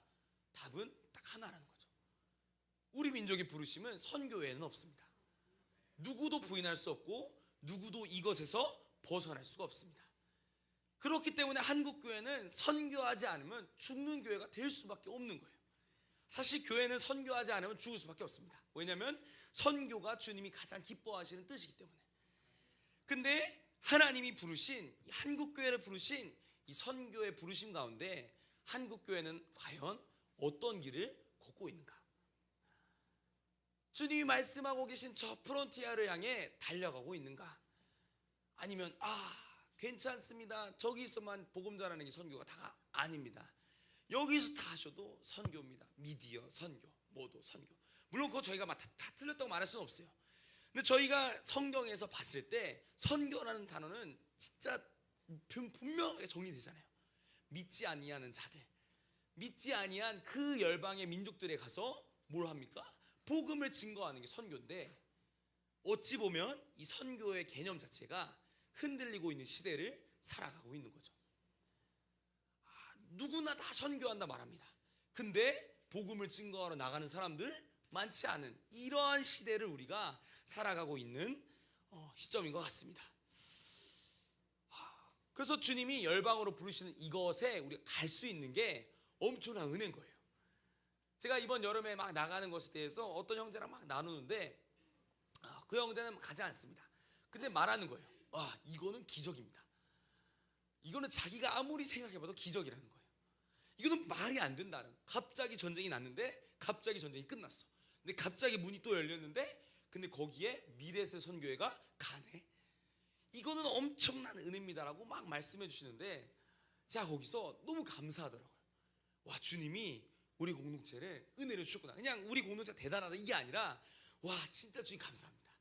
답은 딱 하나라는 거죠. 우리 민족의 부르심은 선교 외에는 없습니다. 누구도 부인할 수 없고, 누구도 이것에서 벗어날 수가 없습니다. 그렇기 때문에 한국교회는 선교하지 않으면 죽는 교회가 될 수밖에 없는 거예요. 사실 교회는 선교하지 않으면 죽을 수밖에 없습니다. 왜냐하면 선교가 주님이 가장 기뻐하시는 뜻이기 때문에. 근데 하나님이 부르신, 한국교회를 부르신 이 선교의 부르심 가운데 한국교회는 과연 어떤 길을 걷고 있는가? 주님이 말씀하고 계신 저 프론티아를 향해 달려가고 있는가? 아니면 괜찮습니다, 저기서만 복음 전하는 게 선교가 다가 아닙니다. 여기서 다 하셔도 선교입니다. 미디어 선교, 모두 선교. 물론 그거 저희가 다 틀렸다고 말할 수는 없어요. 근데 저희가 성경에서 봤을 때 선교라는 단어는 진짜 분명하게 정리되잖아요. 믿지 아니하는 자들, 믿지 아니한 그 열방의 민족들에 가서 뭘 합니까? 복음을 증거하는 게 선교인데, 어찌 보면 이 선교의 개념 자체가 흔들리고 있는 시대를 살아가고 있는 거죠. 누구나 다 선교한다 말합니다. 근데 복음을 증거하러 나가는 사람들 많지 않은 이러한 시대를 우리가 살아가고 있는 시점인 것 같습니다. 그래서 주님이 열방으로 부르시는 이것에 우리가 갈 수 있는 게 엄청난 은혜인 거예요. 제가 이번 여름에 막 나가는 것에 대해서 어떤 형제랑 막 나누는데, 그 형제는 가지 않습니다. 근데 말하는 거예요. 이거는 기적입니다. 이거는 자기가 아무리 생각해봐도 기적이라는 거예요. 이거는 말이 안 된다는. 갑자기 전쟁이 났는데 갑자기 전쟁이 끝났어. 근데 갑자기 문이 또 열렸는데, 근데 거기에 미래세 선교회가 가네. 이거는 엄청난 은혜입니다라고 막 말씀해 주시는데, 제가 거기서 너무 감사하더라고요. 와, 주님이 우리 공동체를 은혜를 주셨구나. 그냥 우리 공동체가 대단하다 이게 아니라, 와, 진짜 주님 감사합니다.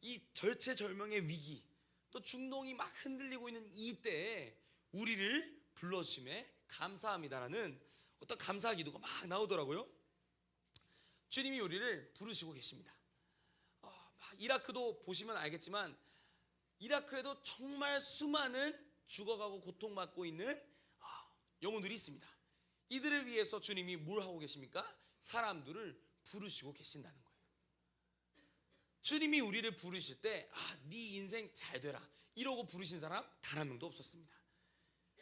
이 절체절명의 위기, 또 중동이 막 흔들리고 있는 이 때에 우리를 불러주심에 감사합니다라는 어떤 감사 기도가 막 나오더라고요. 주님이 우리를 부르시고 계십니다. 이라크도 보시면 알겠지만 이라크에도 정말 수많은 죽어가고 고통받고 있는 영혼들이 있습니다. 이들을 위해서 주님이 뭘 하고 계십니까? 사람들을 부르시고 계신다는 거예요. 주님이 우리를 부르실 때 네 인생 잘 되라 이러고 부르신 사람 단 한 명도 없었습니다.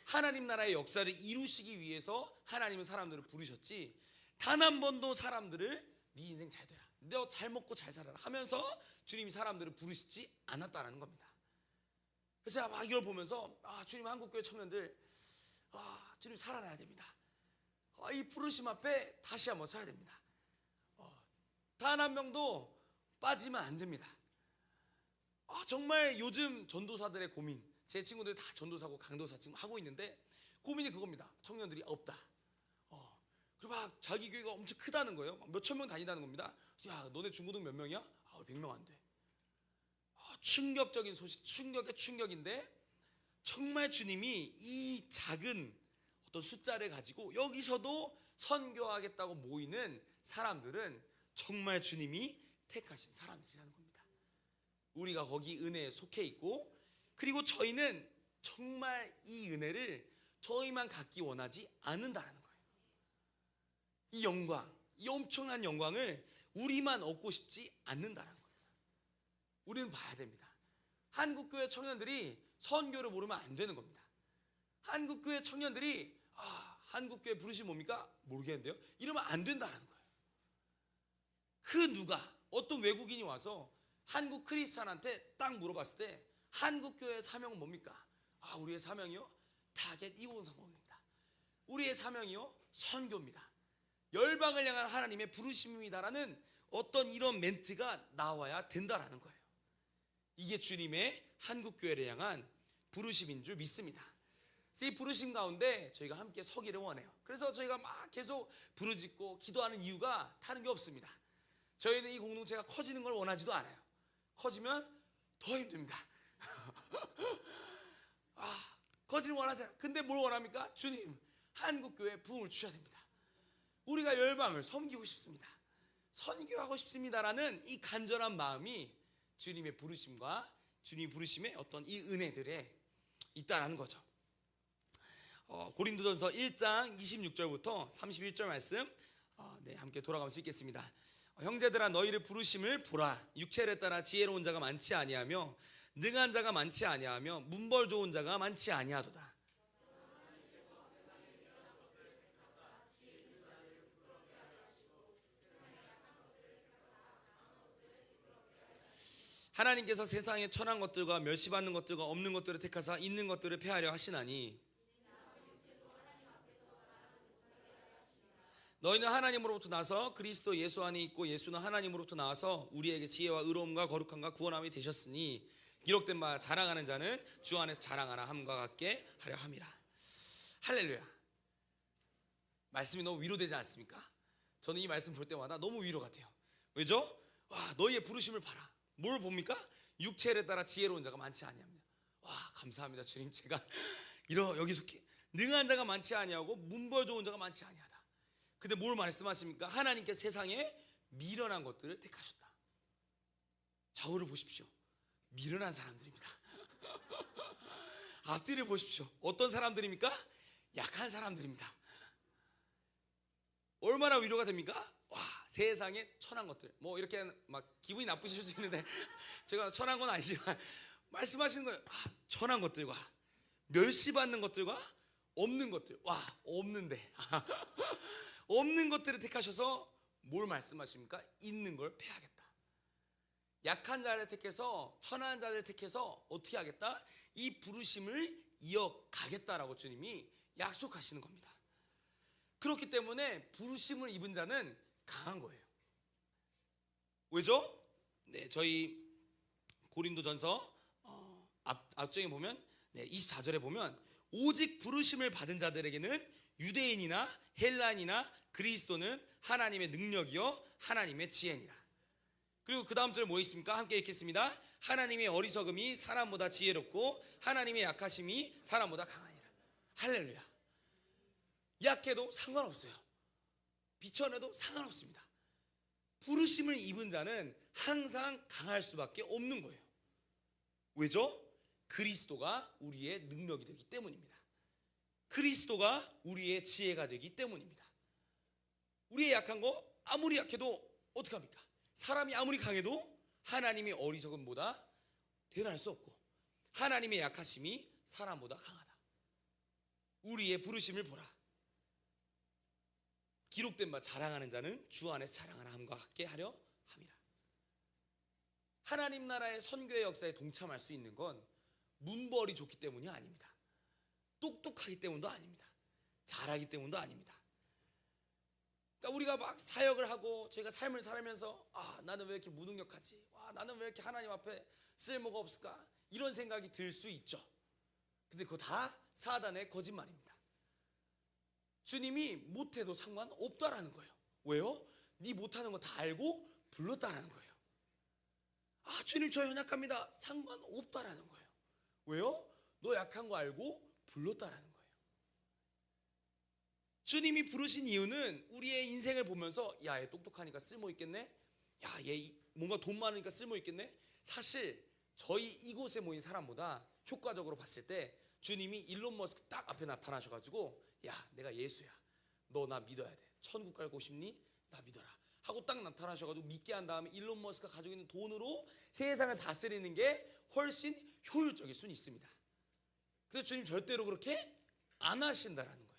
하나님 나라의 역사를 이루시기 위해서 하나님은 사람들을 부르셨지 단 한 번도 사람들을 네 인생 잘 되라, 너 잘 먹고 잘 살아라 하면서 주님이 사람들을 부르시지 않았다는 겁니다. 그래서 제가 막 이걸 보면서 주님, 한국교회 청년들 주님 살아나야 됩니다. 이 부르심 앞에 다시 한번 서야 됩니다. 단 한 명도 빠지면 안 됩니다. 정말 요즘 전도사들의 고민, 제 친구들 다 전도사고 강도사 지금 하고 있는데 고민이 그겁니다. 청년들이 없다. 그리고 막 자기 교회가 엄청 크다는 거예요. 몇천 명 다닌다는 겁니다. 야, 너네 중고등 몇 명이야? 100명 안 돼. 충격적인 소식, 충격의 충격인데 정말 주님이 이 작은 어떤 숫자를 가지고 여기서도 선교하겠다고 모이는 사람들은 정말 주님이 택하신 사람들이라는 겁니다. 우리가 거기 은혜에 속해 있고, 그리고 저희는 정말 이 은혜를 저희만 갖기 원하지 않는다는 거예요. 이 영광, 이 엄청난 영광을 우리만 얻고 싶지 않는다는 겁니다. 우리는 봐야 됩니다. 한국교회 청년들이 선교를 모르면 안 되는 겁니다. 한국교회 청년들이 한국교회 부르심 뭡니까? 모르겠는데요. 이러면 안 된다는 거예요. 그 누가 어떤 외국인이 와서 한국 크리스찬한테 딱 물어봤을 때 한국교회의 사명은 뭡니까? 우리의 사명이요? 타겟 2030입니다. 우리의 사명이요? 선교입니다. 열방을 향한 하나님의 부르심입니다라는 어떤 이런 멘트가 나와야 된다라는 거예요. 이게 주님의 한국교회를 향한 부르심인 줄 믿습니다. 이 부르심 가운데 저희가 함께 서기를 원해요. 그래서 저희가 막 계속 부르짖고 기도하는 이유가 다른 게 없습니다. 저희는 이 공동체가 커지는 걸 원하지도 않아요. 커지면 더 힘듭니다. 커지는 원하지 않아요. 근데 뭘 원합니까? 주님, 한국교회에 부흥을 주셔야 됩니다. 우리가 열방을 섬기고 싶습니다. 선교하고 싶습니다라는 이 간절한 마음이 주님의 부르심과 주님 부르심의 어떤 이 은혜들에 있다라는 거죠. 고린도전서 1장 26절부터 31절 말씀 함께 돌아가면서 읽겠습니다. 형제들아, 너희를 부르심을 보라. 육체를 따라 지혜로운 자가 많지 아니하며 능한 자가 많지 아니하며 문벌 좋은 자가 많지 아니하도다. 하나님께서 세상에 천한 것들과 멸시받는 것들과 없는 것들을 택하사 있는 것들을 폐하려 하시나니 너희는 하나님으로부터 나서 그리스도 예수 안에 있고 예수는 하나님으로부터 나와서 우리에게 지혜와 의로움과 거룩함과 구원함이 되셨으니 기록된 바 자랑하는 자는 주 안에서 자랑하라 함과 같게 하려 함이라. 할렐루야. 말씀이 너무 위로되지 않습니까? 저는 이 말씀 볼 때마다 너무 위로 같아요. 왜죠? 너희의 부르심을 봐라. 뭘 봅니까? 육체를 따라 지혜로운 자가 많지 아니합니다. 감사합니다 주님. 제가 여기 속해 능한 자가 많지 아니하고 문벌 좋은 자가 많지 아니하다. 근데 뭘 말씀하십니까? 하나님께 세상에 미련한 것들을 택하셨다. 좌우를 보십시오. 미련한 사람들입니다. 앞뒤를 보십시오. 어떤 사람들입니까? 약한 사람들입니다. 얼마나 위로가 됩니까? 세상에 천한 것들, 이렇게 막 기분이 나쁘실 수 있는데 제가 천한 건 아니지만 말씀하시는 거예요. 천한 것들과 멸시받는 것들과 없는 것들. 없는데 없는 것들을 택하셔서 뭘 말씀하십니까? 있는 걸 패하겠다. 약한 자를 택해서 천한 자를 택해서 어떻게 하겠다? 이 부르심을 이어가겠다라고 주님이 약속하시는 겁니다. 그렇기 때문에 부르심을 입은 자는 강한 거예요. 왜죠? 저희 고린도전서 앞쪽에 보면 24절에 보면 오직 부르심을 받은 자들에게는 유대인이나 헬라인이나 그리스도는 하나님의 능력이요 하나님의 지혜니라. 그리고 그 다음 절에 뭐 있습니까? 함께 읽겠습니다. 하나님의 어리석음이 사람보다 지혜롭고 하나님의 약하심이 사람보다 강하니라. 할렐루야. 약해도 상관없어요. 비천해도 상관없습니다. 부르심을 입은 자는 항상 강할 수밖에 없는 거예요. 왜죠? 그리스도가 우리의 능력이 되기 때문입니다. 그리스도가 우리의 지혜가 되기 때문입니다. 우리의 약한 거 아무리 약해도 어떻게 합니까? 사람이 아무리 강해도 하나님의 어리석음보다 대단할 수 없고 하나님의 약하심이 사람보다 강하다. 우리의 부르심을 보라. 기록된 바 자랑하는 자는 주 안에서 자랑하나 함과 같게 하려 함이라. 하나님 나라의 선교의 역사에 동참할 수 있는 건 문벌이 좋기 때문이 아닙니다. 똑똑하기 때문도 아닙니다. 잘하기 때문도 아닙니다. 그러니까 우리가 막 사역을 하고 저희가 삶을 살면서 나는 왜 이렇게 무능력하지? 나는 왜 이렇게 하나님 앞에 쓸모가 없을까? 이런 생각이 들 수 있죠. 근데 그거 다 사단의 거짓말입니다. 주님이 못해도 상관없다라는 거예요. 왜요? 네 못하는 거 다 알고 불렀다라는 거예요. 주님 저 연약합니다. 상관없다라는 거예요. 왜요? 너 약한 거 알고 불렀다라는 거예요. 주님이 부르신 이유는 우리의 인생을 보면서 얘 똑똑하니까 쓸모 있겠네. 얘 뭔가 돈 많으니까 쓸모 있겠네. 사실 저희 이곳에 모인 사람보다 효과적으로 봤을 때 주님이 일론 머스크 딱 앞에 나타나셔가지고 내가 예수야. 너 나 믿어야 돼. 천국 갈고 싶니? 나 믿어라. 하고 딱 나타나셔가지고 믿게 한 다음에 일론 머스크가 가지고 있는 돈으로 세상을 다스리는 게 훨씬 효율적일 수는 있습니다. 그래서 주님 절대로 그렇게 안 하신다라는 거예요.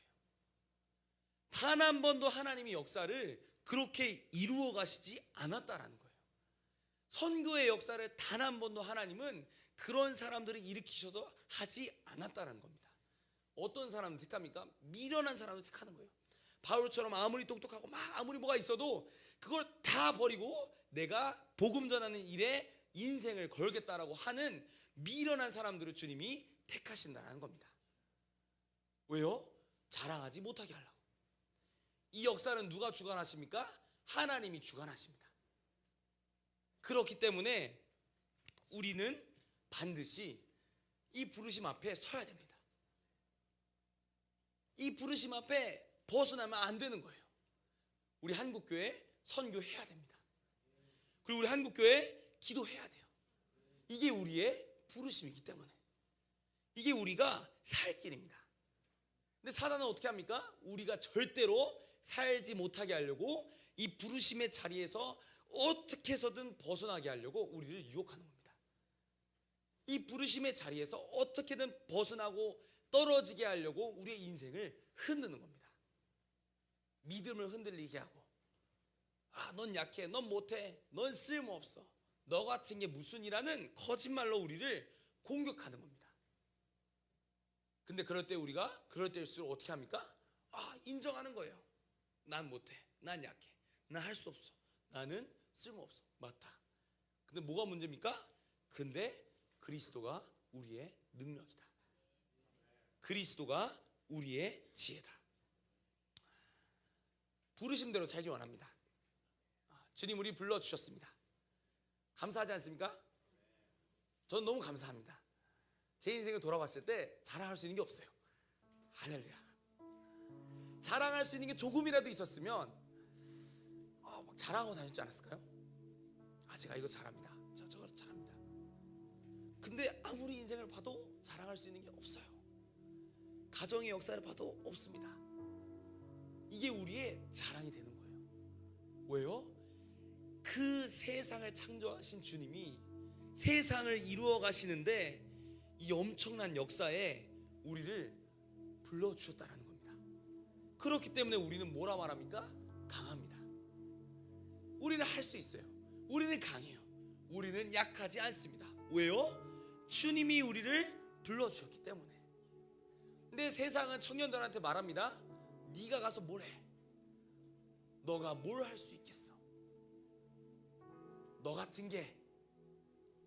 단 한 번도 하나님이 역사를 그렇게 이루어 가시지 않았다라는 거예요. 선교의 역사를 단 한 번도 하나님은 그런 사람들을 일으키셔서 하지 않았다는 겁니다. 어떤 사람을 택합니까? 미련한 사람을 택하는 거예요. 바울처럼 아무리 똑똑하고 아무리 뭐가 있어도 그걸 다 버리고 내가 복음 전하는 일에 인생을 걸겠다라고 하는 미련한 사람들을 주님이 택하신다는 겁니다. 왜요? 자랑하지 못하게 하려고. 이 역사는 누가 주관하십니까? 하나님이 주관하십니다. 그렇기 때문에 우리는 반드시 이 부르심 앞에 서야 됩니다. 이 부르심 앞에 벗어나면 안 되는 거예요. 우리 한국교회 선교해야 됩니다. 그리고 우리 한국교회 기도해야 돼요. 이게 우리의 부르심이기 때문에. 이게 우리가 살 길입니다. 근데 사단은 어떻게 합니까? 우리가 절대로 살지 못하게 하려고 이 부르심의 자리에서 어떻게 해서든 벗어나게 하려고 우리를 유혹하는 겁니다. 이 부르심의 자리에서 어떻게든 벗어나고 떨어지게 하려고 우리의 인생을 흔드는 겁니다. 믿음을 흔들리게 하고 넌 약해, 넌 못해, 넌 쓸모없어, 너 같은 게 무슨 이라는 거짓말로 우리를 공격하는 겁니다. 근데 그럴 때일수록 어떻게 합니까? 인정하는 거예요. 난 못해, 난 약해, 난 할 수 없어, 나는 쓸모없어. 맞다. 근데 뭐가 문제입니까? 근데 그리스도가 우리의 능력이다. 그리스도가 우리의 지혜다. 부르심대로 살기 원합니다. 주님 우리 불러주셨습니다. 감사하지 않습니까? 저는 너무 감사합니다. 제 인생을 돌아봤을 때 자랑할 수 있는 게 없어요. 할렐루야. 자랑할 수 있는 게 조금이라도 있었으면 막 자랑하고 다녔지 않았을까요? 제가 이거 잘합니다. 저거 잘합니다. 근데 아무리 인생을 봐도 자랑할 수 있는 게 없어요. 가정의 역사를 봐도 없습니다. 이게 우리의 자랑이 되는 거예요. 왜요? 그 세상을 창조하신 주님이 세상을 이루어 가시는데 이 엄청난 역사에 우리를 불러주셨다는 겁니다. 그렇기 때문에 우리는 뭐라 말합니까? 강합니다. 우리는 할 수 있어요. 우리는 강해요. 우리는 약하지 않습니다. 왜요? 주님이 우리를 불러주셨기 때문에. 근데 세상은 청년들한테 말합니다. 네가 가서 뭘 해? 너가 뭘 할 수 있겠어? 너 같은 게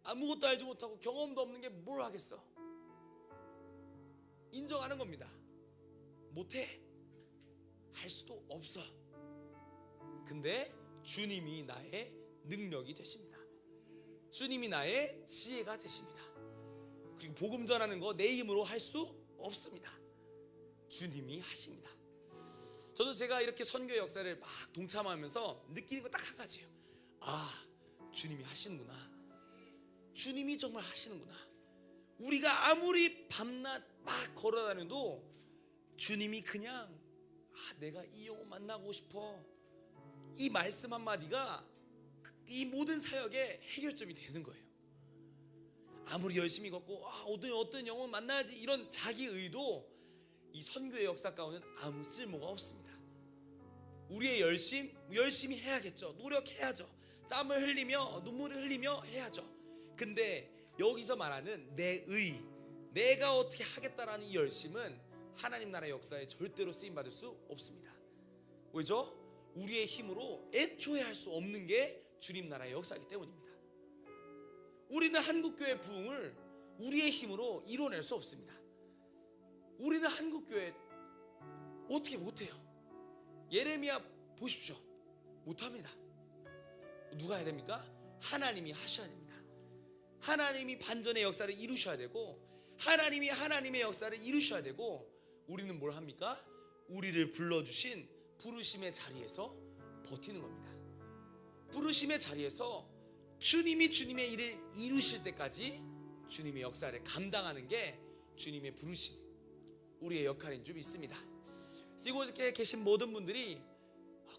아무것도 알지 못하고 경험도 없는 게 뭘 하겠어? 인정하는 겁니다. 못해. 할 수도 없어. 근데 주님이 나의 능력이 되십니다. 주님이 나의 지혜가 되십니다. 그리고 복음 전하는 거 내 힘으로 할 수 없습니다. 주님이 하십니다. 저도 제가 이렇게 선교 역사를 막 동참하면서 느끼는 거 딱 한 가지예요. 주님이 하시는구나. 주님이 정말 하시는구나. 우리가 아무리 밤낮 막 걸어다녀도 주님이 그냥 내가 이 영혼 만나고 싶어, 이 말씀 한마디가 이 모든 사역의 해결점이 되는 거예요. 아무리 열심히 걷고 어떤 영혼 만나야지 이런 자기 의도 이 선교의 역사 가운데는 아무 쓸모가 없습니다. 우리의 열심히 해야겠죠. 노력해야죠. 땀을 흘리며 눈물을 흘리며 해야죠. 근데 여기서 말하는 내가 어떻게 하겠다라는 이 열심은 하나님 나라의 역사에 절대로 쓰임받을 수 없습니다. 왜죠? 우리의 힘으로 애초에 할 수 없는 게 주님 나라의 역사이기 때문입니다. 우리는 한국교회 부흥을 우리의 힘으로 이뤄낼 수 없습니다. 우리는 한국교회 어떻게 못해요? 예레미야 보십시오. 못합니다. 누가 해야 됩니까? 하나님이 하셔야 됩니다. 하나님이 반전의 역사를 이루셔야 되고, 하나님이 하나님의 역사를 이루셔야 되고, 우리는 뭘 합니까? 우리를 불러주신 부르심의 자리에서 버티는 겁니다. 부르심의 자리에서 주님이 주님의 일을 이루실 때까지 주님의 역사를 감당하는 게 주님의 부르심, 우리의 역할인 줄 믿습니다. 이곳에 계신 모든 분들이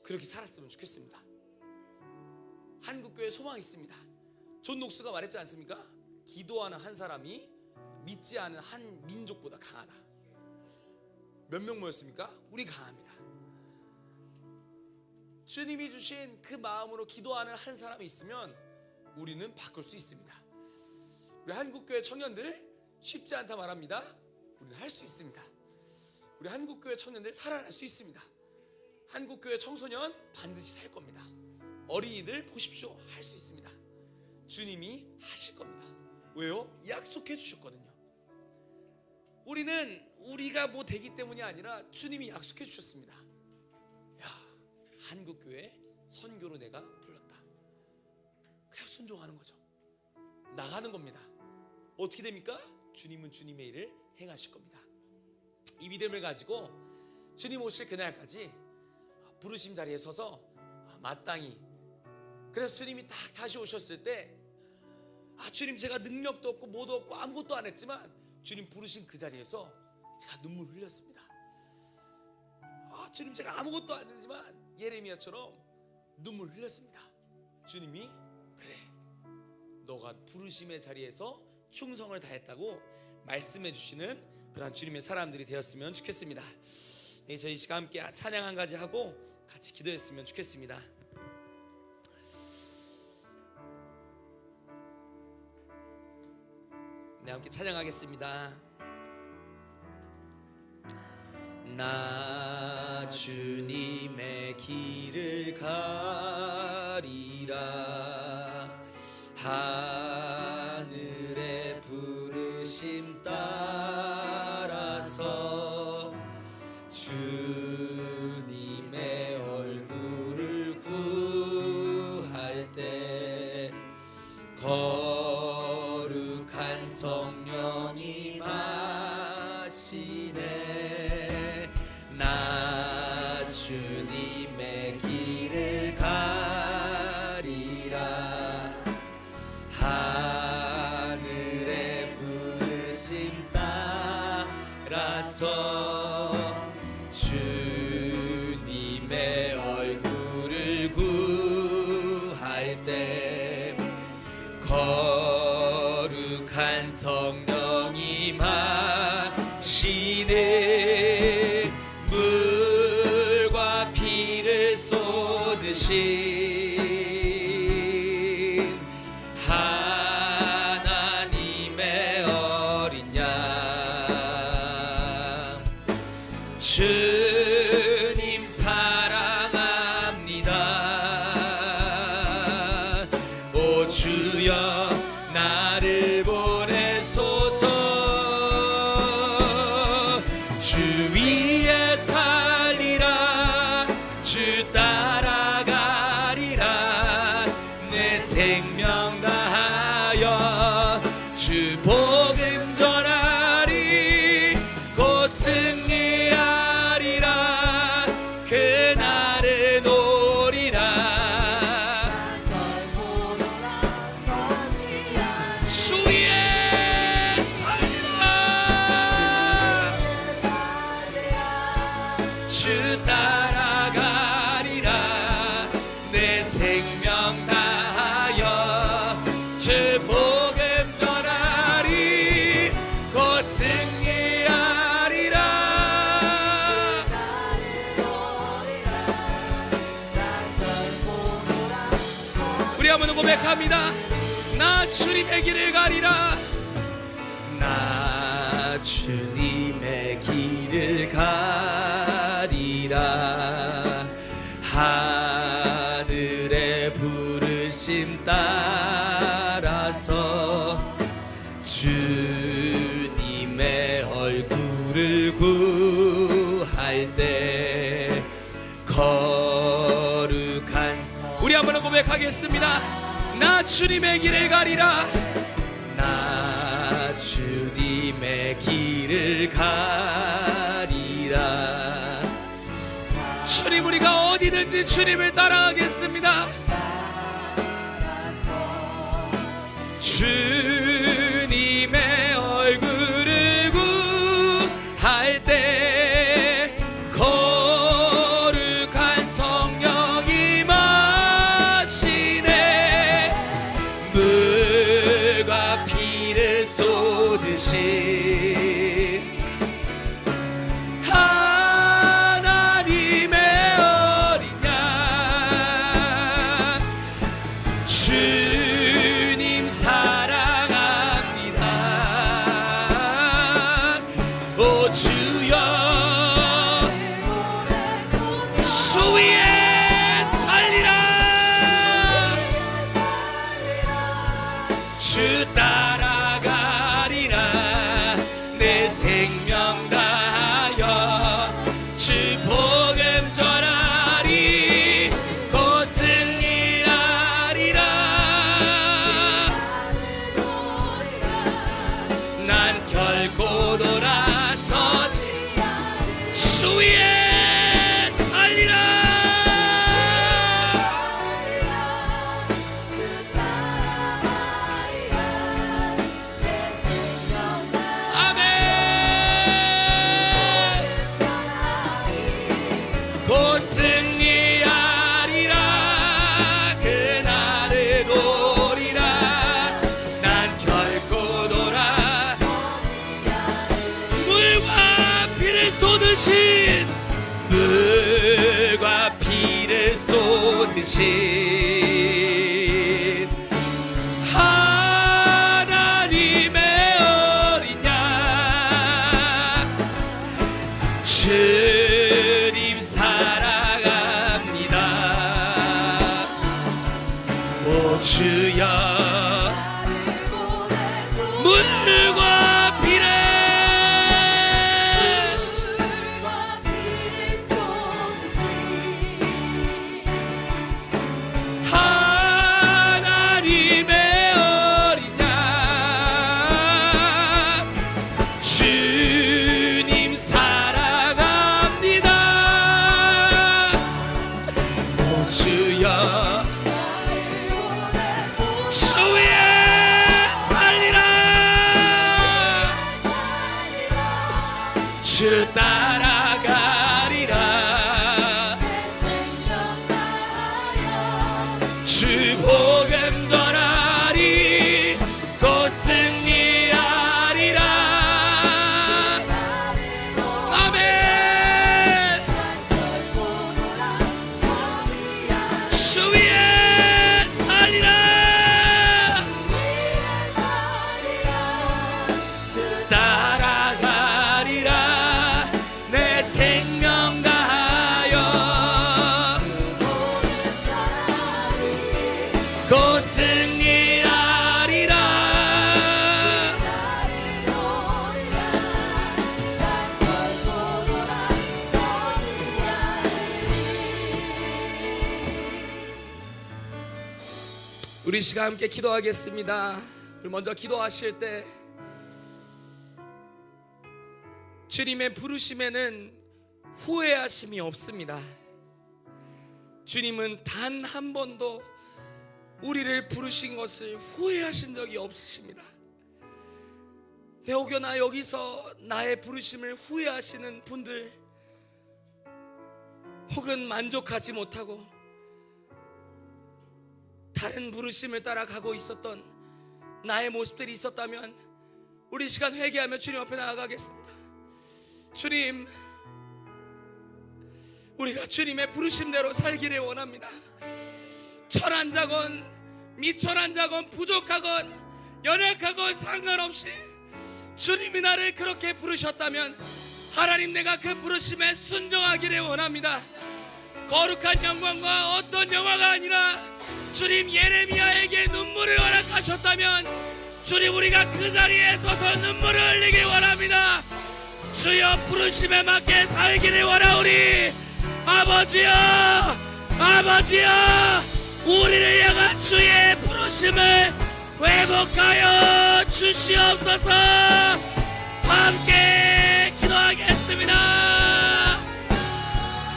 그렇게 살았으면 좋겠습니다. 한국교회 소망이 있습니다. 존 녹스가 말했지 않습니까? 기도하는 한 사람이 믿지 않은 한 민족보다 강하다. 몇 명 모였습니까? 우리 강합니다. 주님이 주신 그 마음으로 기도하는 한 사람이 있으면 우리는 바꿀 수 있습니다. 우리 한국교회 청년들 쉽지 않다 말합니다. 우리는 할 수 있습니다. 우리 한국교회 청년들 살아날 수 있습니다. 한국교회 청소년 반드시 살 겁니다. 어린이들 보십시오. 할 수 있습니다. 주님이 하실 겁니다. 왜요? 약속해 주셨거든요. 우리는 우리가 뭐 되기 때문이 아니라 주님이 약속해 주셨습니다. 한국교회 선교로 내가 불렀다. 그냥 순종하는 거죠. 나가는 겁니다. 어떻게 됩니까? 주님은 주님의 일을 행하실 겁니다. 이 믿음을 가지고 주님 오실 그날까지 부르심 자리에 서서 마땅히, 그래서 주님이 딱 다시 오셨을 때 주님 제가 능력도 없고 뭐도 없고 아무것도 안 했지만 주님 부르신 그 자리에서 제가 눈물 흘렸습니다. 주님 제가 아무것도 안 했지만 예레미야처럼 눈물 흘렸습니다. 주님이 그래, 너가 부르심의 자리에서 충성을 다했다고 말씀해 주시는 그런 주님의 사람들이 되었으면 좋겠습니다. 네, 저희 시간 함께 찬양 한 가지 하고 같이 기도했으면 좋겠습니다. 네, 함께 찬양하겠습니다. 나 주님의 길을 가리라. 하늘의 부르심 따라서 주님의 얼굴을 구할 때 거룩한 성령이 마시네. 나 주님의 길을 가리라. 하늘의 부르심 따라서 주님의 얼굴을 구할 때 거룩한 성령이 마시네. 물과 피를 쏟으신 하나님의 어린 양, 주님 사랑합니다. 오 주여 나를 보내소서. 주 위에 살리라. 주 따라가리라. 내 생명 다하여 주 복음 전하리라. 고백합니다. 나 주님의 길을 가리라. 나 주님의 길을 가리라. 하늘의 부르심 따라서 주님의 얼굴을 구할 때 거룩한 우리 한번 고백하겠습니다. 나 주님의 길을 가리라. 나 주님의 길을 가리라. 주님, 우리가 어디든지 주님을 따라가겠습니다. 주님의 얼굴을 구할 때 거룩한 성령이 마시네. 물과 피를 쏟으신 하나님의 어린 양 주님 사랑합니다. 오 주여 주 위에 살리라. 주 따라가리라. 내 생명 다하여 주 복음 전하리. 곧 승리하리라. 난 결코 돌아서지 주 위에 살리라. 아멘. 곧 승리하리라. 그날을 보리라. 난 결코 돌아 물과 피를 쏟으신 물과 피를 쏟으신 하나님의 어린 양 주님 사랑합니다. 오 주여 물과 피를 하나님의 어린 양 주님 사랑합니다. 오 주여 주 위에 살리라. 주 따라가리라. 주 복음 전하리. 곧 승리하리라. 아멘. 주 위에 살리라. 따라가리라. 내 생명 다하여 곧 승리하리라. 우리 시간 함께 기도하겠습니다. 우리 먼저 기도하실 때 주님의 부르심에는 후회하심이 없습니다. 주님은 단 한 번도 우리를 부르신 것을 후회하신 적이 없으십니다. 혹여나 여기서 나의 부르심을 후회하시는 분들, 혹은 만족하지 못하고 다른 부르심을 따라가고 있었던 나의 모습들이 있었다면 우리 시간 회개하며 주님 앞에 나아가겠습니다. 주님, 우리가 주님의 부르심대로 살기를 원합니다. 철 한 자건 미천한 자건 부족하건 연약하건 상관없이 주님이 나를 그렇게 부르셨다면 하나님, 내가 그 부르심에 순종하기를 원합니다. 거룩한 영광과 어떤 영화가 아니라 주님, 예레미야에게 눈물을 허락하셨다면 주님, 우리가 그 자리에 서서 눈물을 흘리길 원합니다. 주여, 부르심에 맞게 살기를 원하오니 아버지여, 아버지여, 우리를 향한 주의 부르심을 회복하여 주시옵소서. 함께 기도하겠습니다.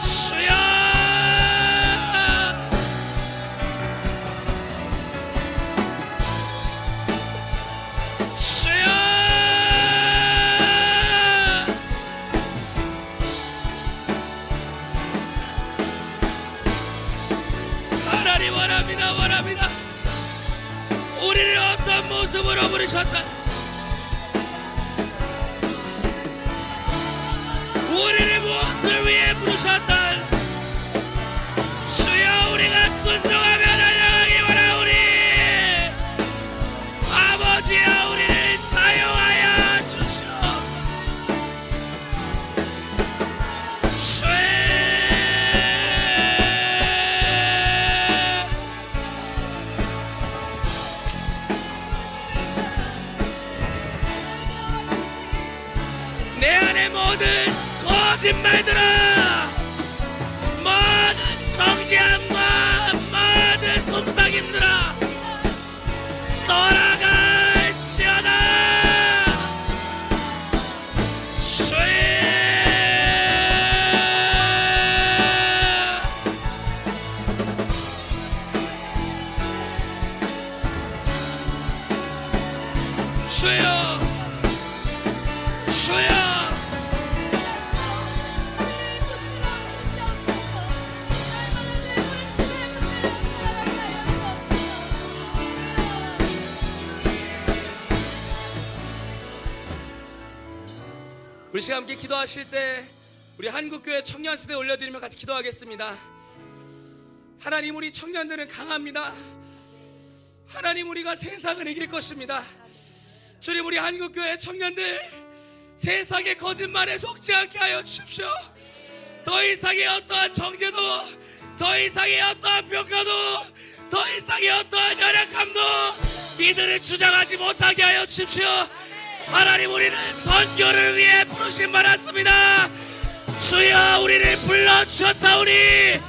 주여, 주여, 하나님 원합니다, 원합니다. 우리를 어떤 모습으로 부르셨다, 우리를 무엇을 위해 부르셨다. 주여, 우리가 순종하며 달려가기 원하오니 아버지여, 우리를 사용하여 주시옵소서. 내 안에 모든 거짓말들아, 모든 정죄함과 모든 속삭임들아 떠나갈지어다. 주여, 주여, 우리 시간 함께 기도하실 때 우리 한국교회 청년시대 올려드리며 같이 기도하겠습니다. 하나님, 우리 청년들은 강합니다. 하나님, 우리가 세상을 이길 것입니다. 주님, 우리 한국교회 청년들 세상의 거짓말에 속지 않게 하여 주십시오. 더 이상의 어떠한 정죄도, 더 이상의 어떠한 평가도, 더 이상의 어떠한 연약함도 이들을 주장하지 못하게 하여 주십시오. 하나님, 우리는 선교를 위해 부르심 받았습니다. 주여, 우리를 불러주셨사오니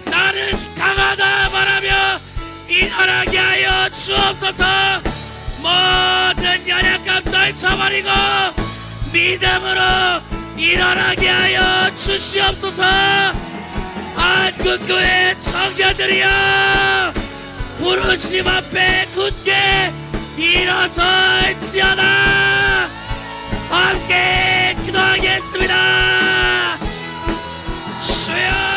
나는 강하다 말하며 일어나게 하여 주옵소서. 모든 연약감 떨쳐버리고 믿음으로 일어나게 하여 주시옵소서. 한국교회 청년들이여, 부르심 앞에 굳게 일어설지어다. 함께 기도하겠습니다. 주여,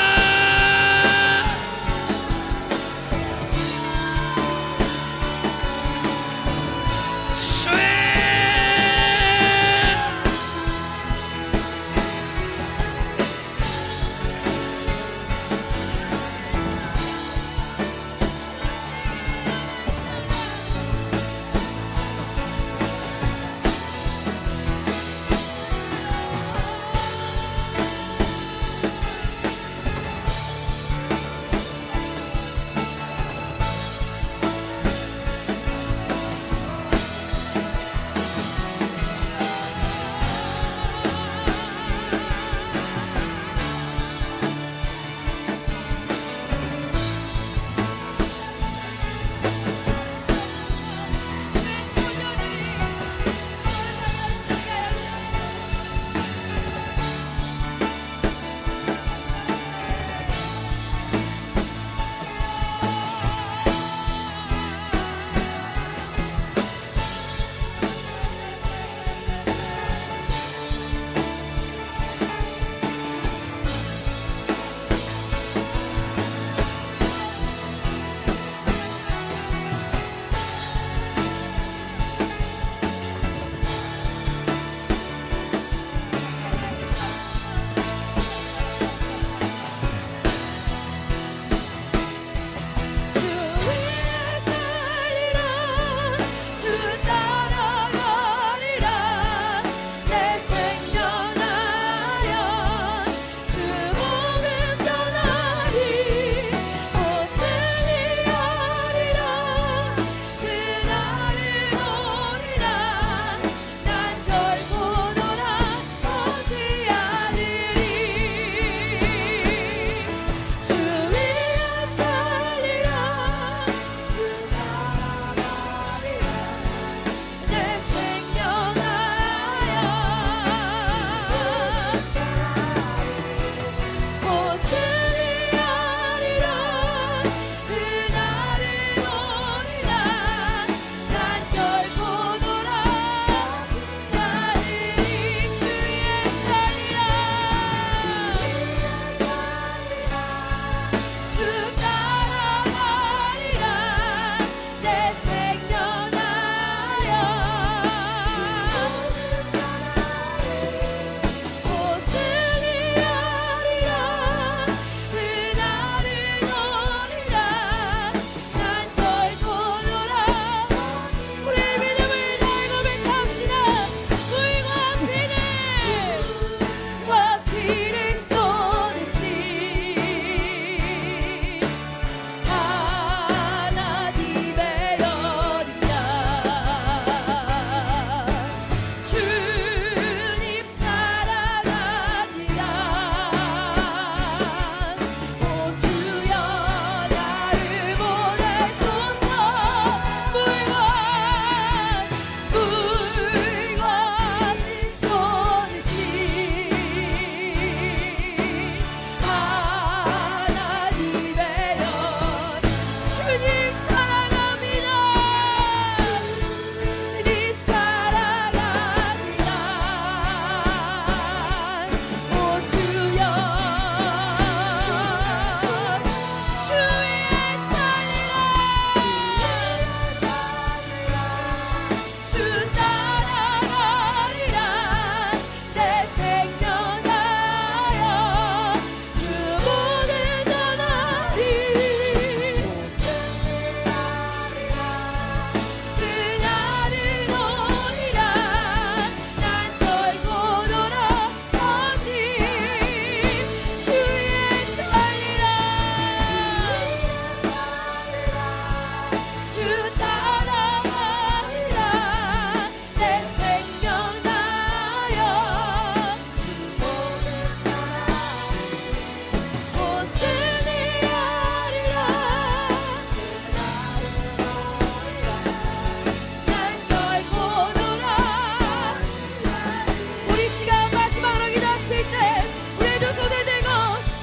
부르실 때 우리 두 손을 들고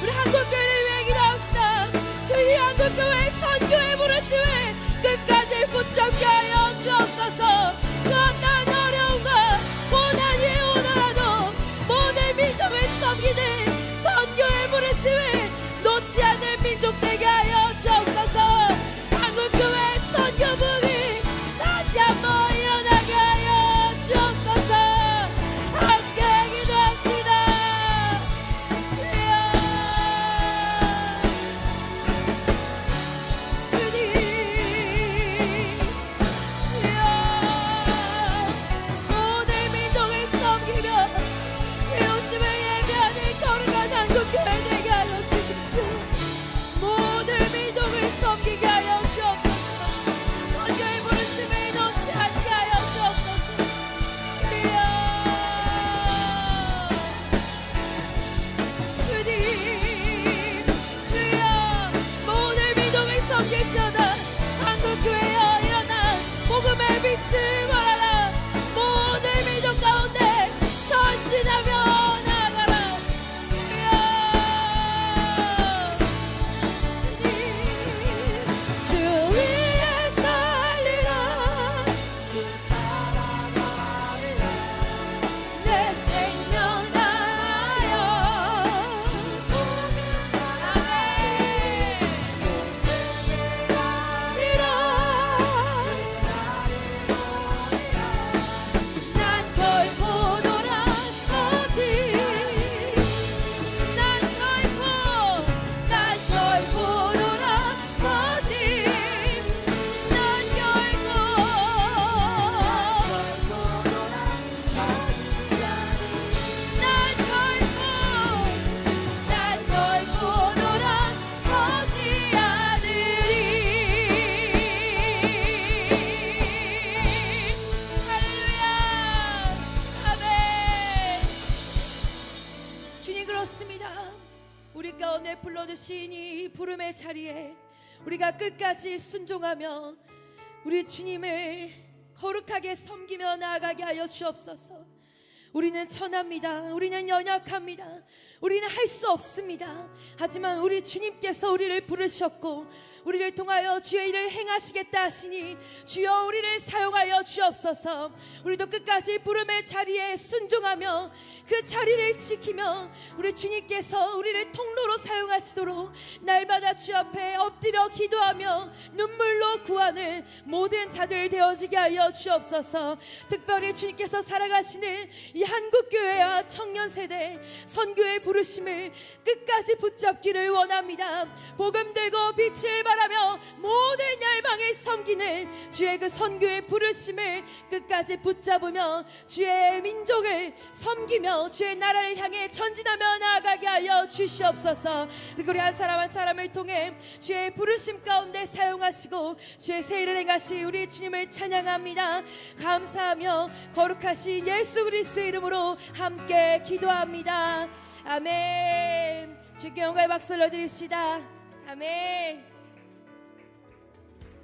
우리 한국교회를 위해 기도합시다. 주의 한국교회 선교의 부르심을 끝까지 붙잡게 하여 주옵소서. 그 어떠한 어려움과 고난이 오더라도 모든 민족을 섬기는 선교의 부르심을 놓지 않는 민족 되게 하여 주옵소서. 한국교회 선교부이 다시 한번 일어나게 하여 주옵소서. 함께 기도합시다. 주님, 모든 민족을 섬기며 죄오심을 예배하는 거룩한 한국교회 되게 하여 주십시오. 모든 민족을 섬기게 하여 주옵소서. 선교의 부르심을 놓지 않게 하여 주옵소서. 주님, 주여, 모든 민족을 섬길지어다. 한국교회여 일어나 복음의 빛을 발하라. 모든 민족 가운데 전진하며 나아가라. 주 위에 살리라. 내 생명 다하여 난 결코 돌아서지. 난 결코 돌아서지. 난 결코 돌아서지 않으리. 할렐루야. 아멘. 주님, 그렇습니다. 우리 가운데 불러주신 이 부름의 자리에 우리가 끝까지 순종하며 우리 주님을 거룩하게 섬기며 나아가게 하여 주옵소서. 우리는 천합니다. 우리는 연약합니다. 우리는 할 수 없습니다. 하지만 우리 주님께서 우리를 부르셨고 우리를 통하여 주의 일을 행하시겠다 하시니 주여 우리를 사용하여 주옵소서. 우리도 끝까지 부름의 자리에 순종하며 그 자리를 지키며 우리 주님께서 우리를 통로로 사용하시도록 날마다 주 앞에 엎드려 기도하며 눈물로 구하는 모든 자들 되어지게 하여 주옵소서. 특별히 주님께서 살아가시는 이 한국교회와 청년세대 선교의 부르심을 끝까지 붙잡기를 원합니다. 복음 들고 빛을 바라며 모든 열방을 섬기는 주의 그 선교의 부르심을 끝까지 붙잡으며 주의 민족을 섬기며 주의 나라를 향해 전진하며 나아가게 하여 주시옵소서. 그리고 우리 한 사람 한 사람을 통해 주의 부르심 가운데 사용하시고 주의 새 일을 행하시 우리 주님을 찬양합니다. 감사하며 거룩하신 예수 그리스도의 이름으로 함께 기도합니다. 아멘. 주께 영광의 박수를 드립시다. 아멘.